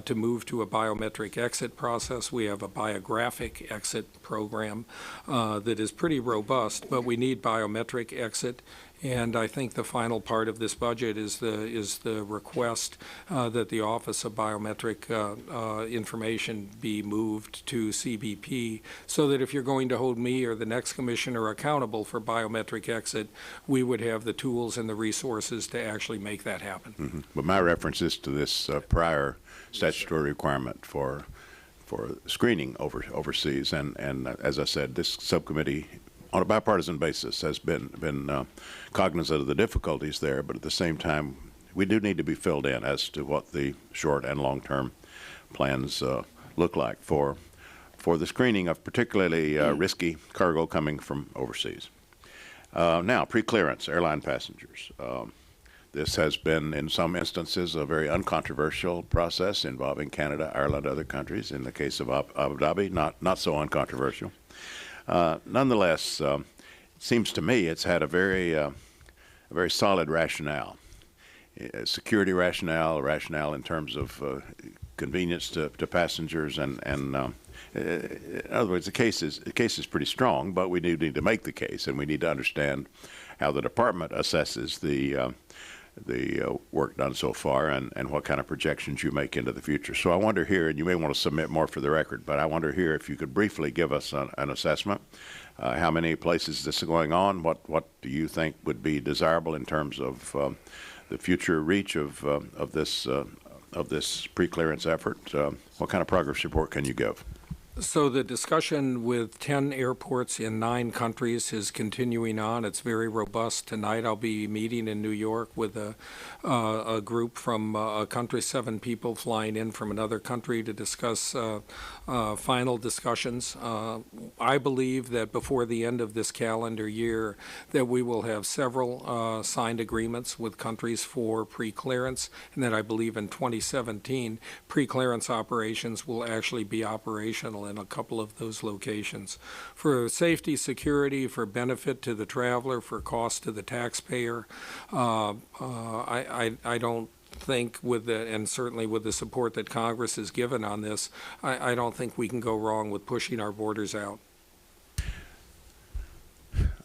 to move to a biometric exit process. We have a biographic exit program that is pretty robust, but we need biometric exit. And I think the final part of this budget is the request that the Office of Biometric Information be moved to CBP, so that if you're going to hold me or the next commissioner accountable for biometric exit, we would have the tools and the resources to actually make that happen. Mm-hmm. But my reference is to this prior statutory requirement for screening overseas, and as I said, this subcommittee, on a bipartisan basis, has been cognizant of the difficulties there, but at the same time, we do need to be filled in as to what the short and long-term plans look like for the screening of particularly risky cargo coming from overseas. Now, pre-clearance, airline passengers. This has been, in some instances, a very uncontroversial process involving Canada, Ireland, other countries. In the case of Abu Dhabi, not so uncontroversial. Nonetheless, it seems to me it's had a very solid rationale, a security rationale in terms of convenience to passengers, and in other words, the case is pretty strong. But we do need to make the case, and we need to understand how the department assesses the work done so far, and what kind of projections you make into the future. So I wonder here, and you may want to submit more for the record, but I wonder here if you could briefly give us an assessment. How many places this is going on? What do you think would be desirable in terms of the future reach of this pre-clearance effort? What kind of progress report can you give? So the discussion with 10 airports in 9 countries is continuing on. It's very robust. Tonight I'll be meeting in New York with a group from a country, 7 people flying in from another country to discuss final discussions. I believe that before the end of this calendar year that we will have several signed agreements with countries for pre-clearance, and that I believe in 2017 pre-clearance operations will actually be operational in a couple of those locations. For safety, security, for benefit to the traveler, for cost to the taxpayer, I don't think with the, and certainly with the support that Congress has given on this, I don't think we can go wrong with pushing our borders out.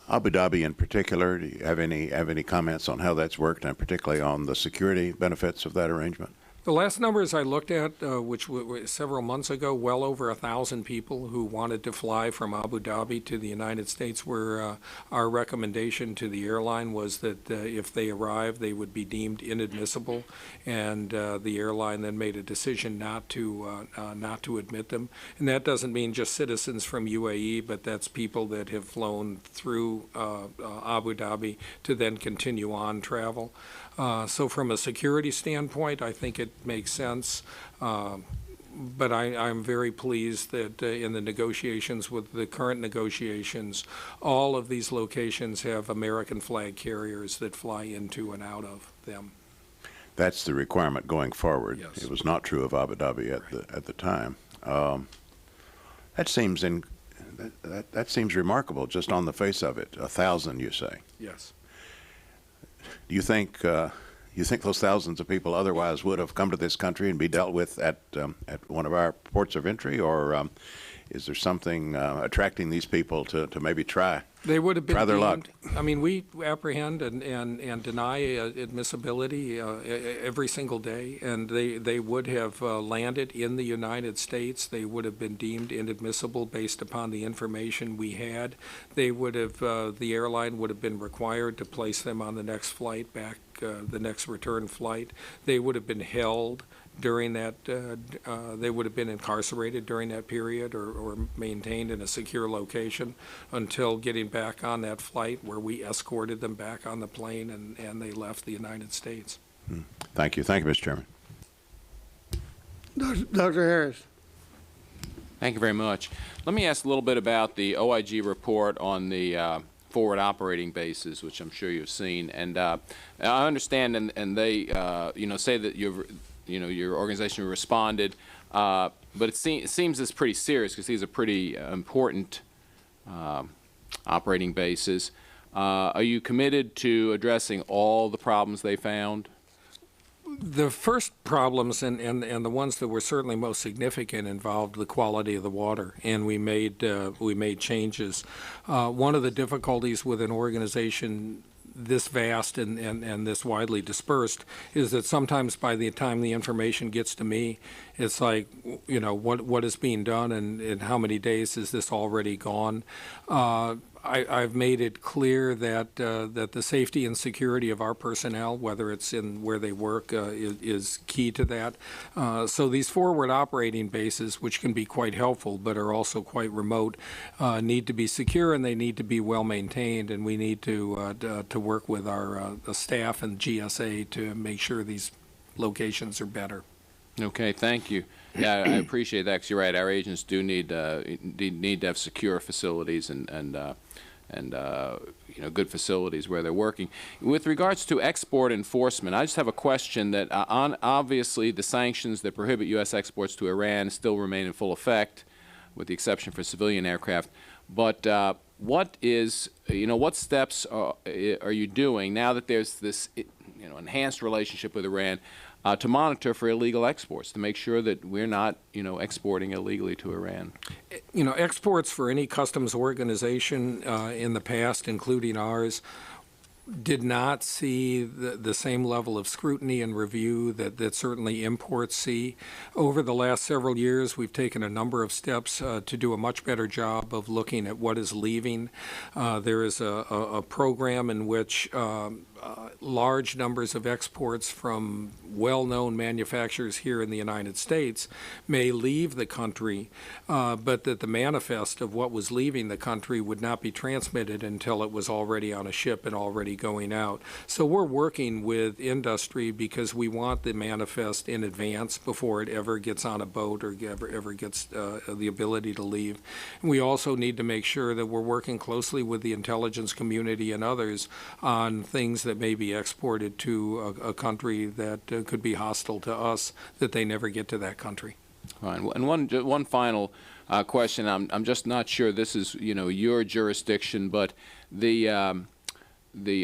Abu Dhabi in particular, do you have any comments on how that's worked, and particularly on the security benefits of that arrangement? The last numbers I looked at, which were several months ago, well over 1,000 people who wanted to fly from Abu Dhabi to the United States, where our recommendation to the airline was that if they arrived, they would be deemed inadmissible, and the airline then made a decision not to admit them. And that doesn't mean just citizens from UAE, but that's people that have flown through Abu Dhabi to then continue on travel. So from a security standpoint, I think it makes sense. But I'm very pleased that in the negotiations, with the current negotiations, all of these locations have American flag carriers that fly into and out of them. That's the requirement going forward. Yes. It was not true of Abu Dhabi at the time. That seems remarkable just on the face of it. 1,000, you say? Yes. Do you think those thousands of people otherwise would have come to this country and be dealt with at one of our ports of entry, or is there something attracting these people to maybe try? They would have been Try their luck. I mean, we apprehend and deny admissibility every single day, and they would have landed in the United States. They would have been deemed inadmissible based upon the information we had. They would have, the airline would have been required to place them on the next flight back, the next return flight. They would have been held during that, they would have been incarcerated during that period, or maintained in a secure location until getting back on that flight, where we escorted them back on the plane, and they left the United States. Thank you. Thank you, Mr. Chairman. Dr. Harris. Thank you very much. Let me ask a little bit about the OIG report on the forward operating bases, which I'm sure you've seen. And I understand, and they say that your organization responded, but it seems it's pretty serious, because these are pretty important operating bases. Are you committed to addressing all the problems they found? The first problems, and the ones that were certainly most significant, involved the quality of the water, and we made changes. One of the difficulties with an organization this vast and this widely dispersed is that sometimes by the time the information gets to me, it's like, what is being done, and in how many days is this already gone? I've made it clear that the safety and security of our personnel, whether it's in where they work, is key to that. So these forward operating bases, which can be quite helpful but are also quite remote, need to be secure, and they need to be well maintained, and we need to work with our staff and GSA to make sure these locations are better. Okay, thank you. Yeah, I appreciate that, because you're right. Our agents do need to have secure facilities and good facilities where they're working. With regards to export enforcement, I just have a question that obviously the sanctions that prohibit U.S. exports to Iran still remain in full effect, with the exception for civilian aircraft. But what steps are you doing now that there's this enhanced relationship with Iran to monitor for illegal exports, to make sure that we're not, exporting illegally to Iran? Exports for any customs organization in the past, including ours, did not see the same level of scrutiny and review that certainly imports see. Over the last several years, we've taken a number of steps to do a much better job of looking at what is leaving. There is a program in which large numbers of exports from well-known manufacturers here in the United States may leave the country, but that the manifest of what was leaving the country would not be transmitted until it was already on a ship and already going out. So we're working with industry because we want the manifest in advance before it ever gets on a boat or ever gets the ability to leave. And we also need to make sure that we're working closely with the intelligence community and others on things that may be exported to a country that could be hostile to us, that they never get to that country. Fine. And one final question. I'm just not sure this is your jurisdiction, but the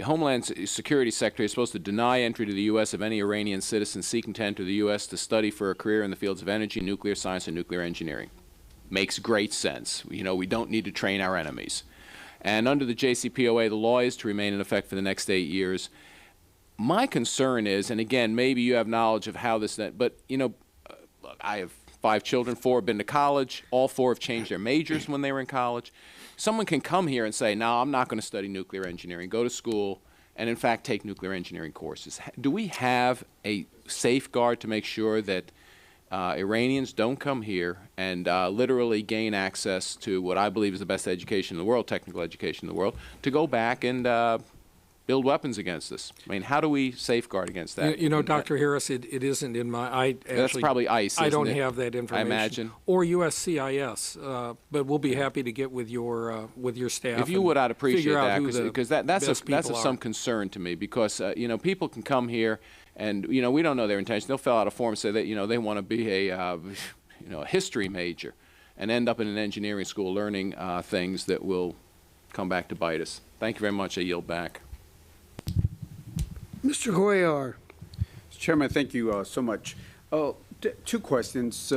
Homeland Security Secretary is supposed to deny entry to the U.S. of any Iranian citizen seeking to enter the U.S. to study for a career in the fields of energy, nuclear science, and nuclear engineering. Makes great sense. We don't need to train our enemies. And under the JCPOA, the law is to remain in effect for the next 8 years. My concern is, and again, maybe you have knowledge of how this, but you know, I have 5 children, 4 have been to college, all 4 have changed their majors when they were in college. Someone can come here and say, no, I'm not going to study nuclear engineering, go to school, and in fact take nuclear engineering courses. Do we have a safeguard to make sure that Iranians don't come here and literally gain access to what I believe is the best education in the world, technical education in the world, to go back and build weapons against us? I mean, how do we safeguard against that? You know, Dr. Harris, it isn't in my, I actually. That's probably ICE, I don't isn't it? have that information. I imagine. Or USCIS, but we'll be happy to get with your staff. If you and would, I'd appreciate figure out that, who the because that's best of people some are. concern to me, because you know, people can come here and you know, we don't know their intention. They'll fill out a form and say that you know they want to be a you know, a history major, and end up in an engineering school learning things that will come back to bite us. Thank you very much. I yield back. Mr. Cuellar. Chairman, thank you so much. 2 questions.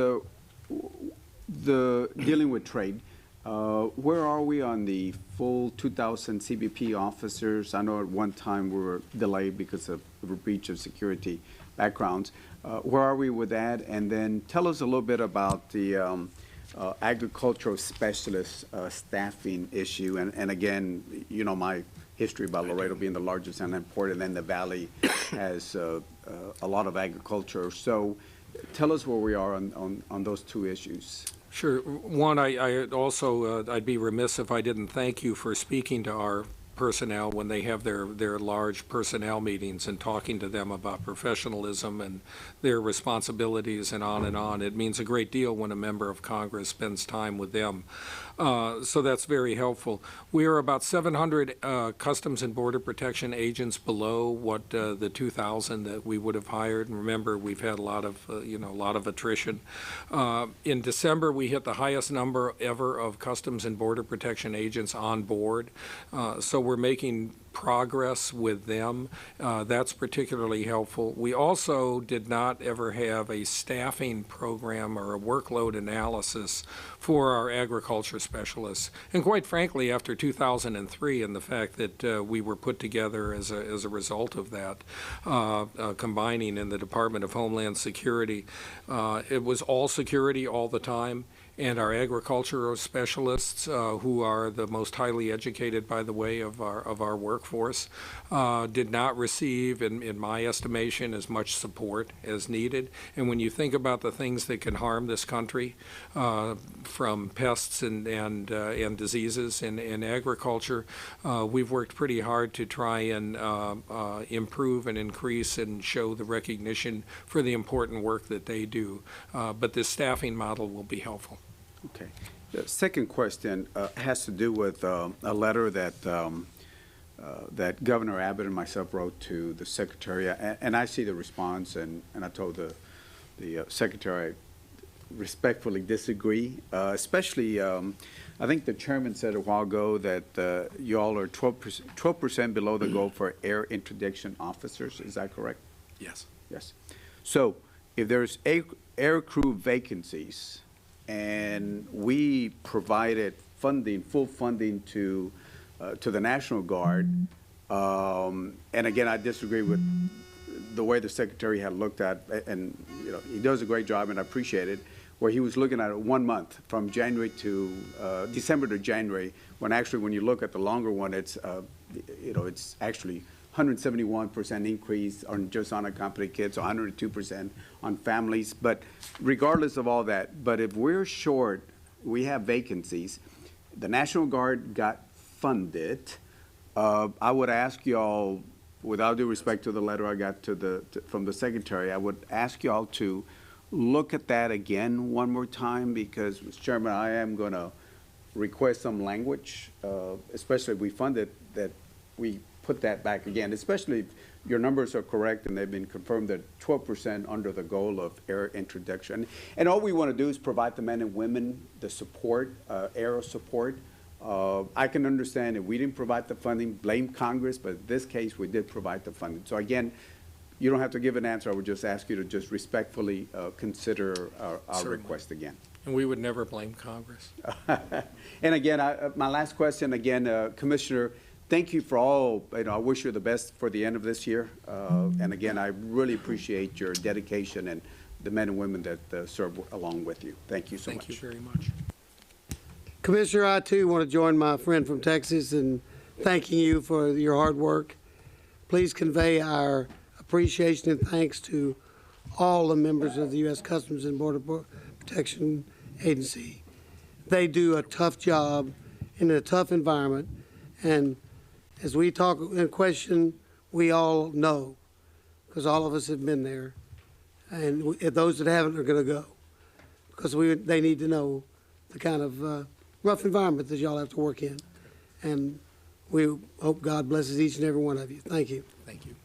Dealing with trade, where are we on the full 2,000 CBP officers? I know at one time we were delayed because of a breach of security backgrounds. Where are we with that? And then tell us a little bit about the agricultural specialist staffing issue. And again, you know, my history about Laredo being the largest port, and then the Valley has a lot of agriculture. So tell us where we are on those 2 issues. Sure. One, I also, I'd be remiss if I didn't thank you for speaking to our personnel when they have their large personnel meetings and talking to them about professionalism and their responsibilities and on and on. It means a great deal when a member of Congress spends time with them. So that's very helpful. We are about 700 Customs and Border Protection agents below what the 2,000 that we would have hired. And remember, we've had a lot of, you know, a lot of attrition. In December, we hit the highest number ever of Customs and Border Protection agents on board. So we're making progress with them. That's particularly helpful. We also did not ever have a staffing program or a workload analysis for our agriculture specialists. And quite frankly, after 2003 and the fact that we were put together as a result of that, combining in the Department of Homeland Security, it was all security all the time. And our agricultural specialists, who are the most highly educated, by the way, of our workforce, did not receive, in my estimation, as much support as needed. And when you think about the things that can harm this country, from pests and diseases in agriculture, we've worked pretty hard to try and improve and increase and show the recognition for the important work that they do. But this staffing model will be helpful. Okay. The second question has to do with a letter that that Governor Abbott and myself wrote to the Secretary, and I see the response, and I told the Secretary I respectfully disagree, especially I think the Chairman said a while ago that you all are 12% below the goal for air interdiction officers. Is that correct? Yes. Yes. So if there's air crew vacancies, and we provided funding, full funding to the National Guard. And again, I disagree with the way the Secretary had looked at, and you know, he does a great job, and I appreciate it, where he was looking at it 1 month from January to December to January, when actually when you look at the longer one, it's you know, it's actually 171% increase on just unaccompanied kids, 102% on families. But regardless of all that, but if we're short, we have vacancies. The National Guard got funded. I would ask y'all, without due respect to the letter I got from the Secretary, I would ask y'all to look at that again one more time, because, Mr. Chairman, I am going to request some language, especially if we fund it, that we put that back again, especially if your numbers are correct and they've been confirmed that 12% under the goal of air introduction. And all we want to do is provide the men and women the support, air support. I can understand if we didn't provide the funding, blame Congress, but in this case, we did provide the funding. So again, you don't have to give an answer. I would just ask you to just respectfully consider our request again. And we would never blame Congress. And again, my last question, again, Commissioner, thank you for all, I wish you the best for the end of this year. And again, I really appreciate your dedication and the men and women that serve along with you. Thank you so much. Thank you very much. Commissioner, I too want to join my friend from Texas in thanking you for your hard work. Please convey our appreciation and thanks to all the members of the U.S. Customs and Border Protection Agency. They do a tough job in a tough environment, and as we talk and question, we all know, because all of us have been there, and those that haven't are going to go, because they need to know the kind of rough environment that y'all have to work in, and we hope God blesses each and every one of you. Thank you. Thank you.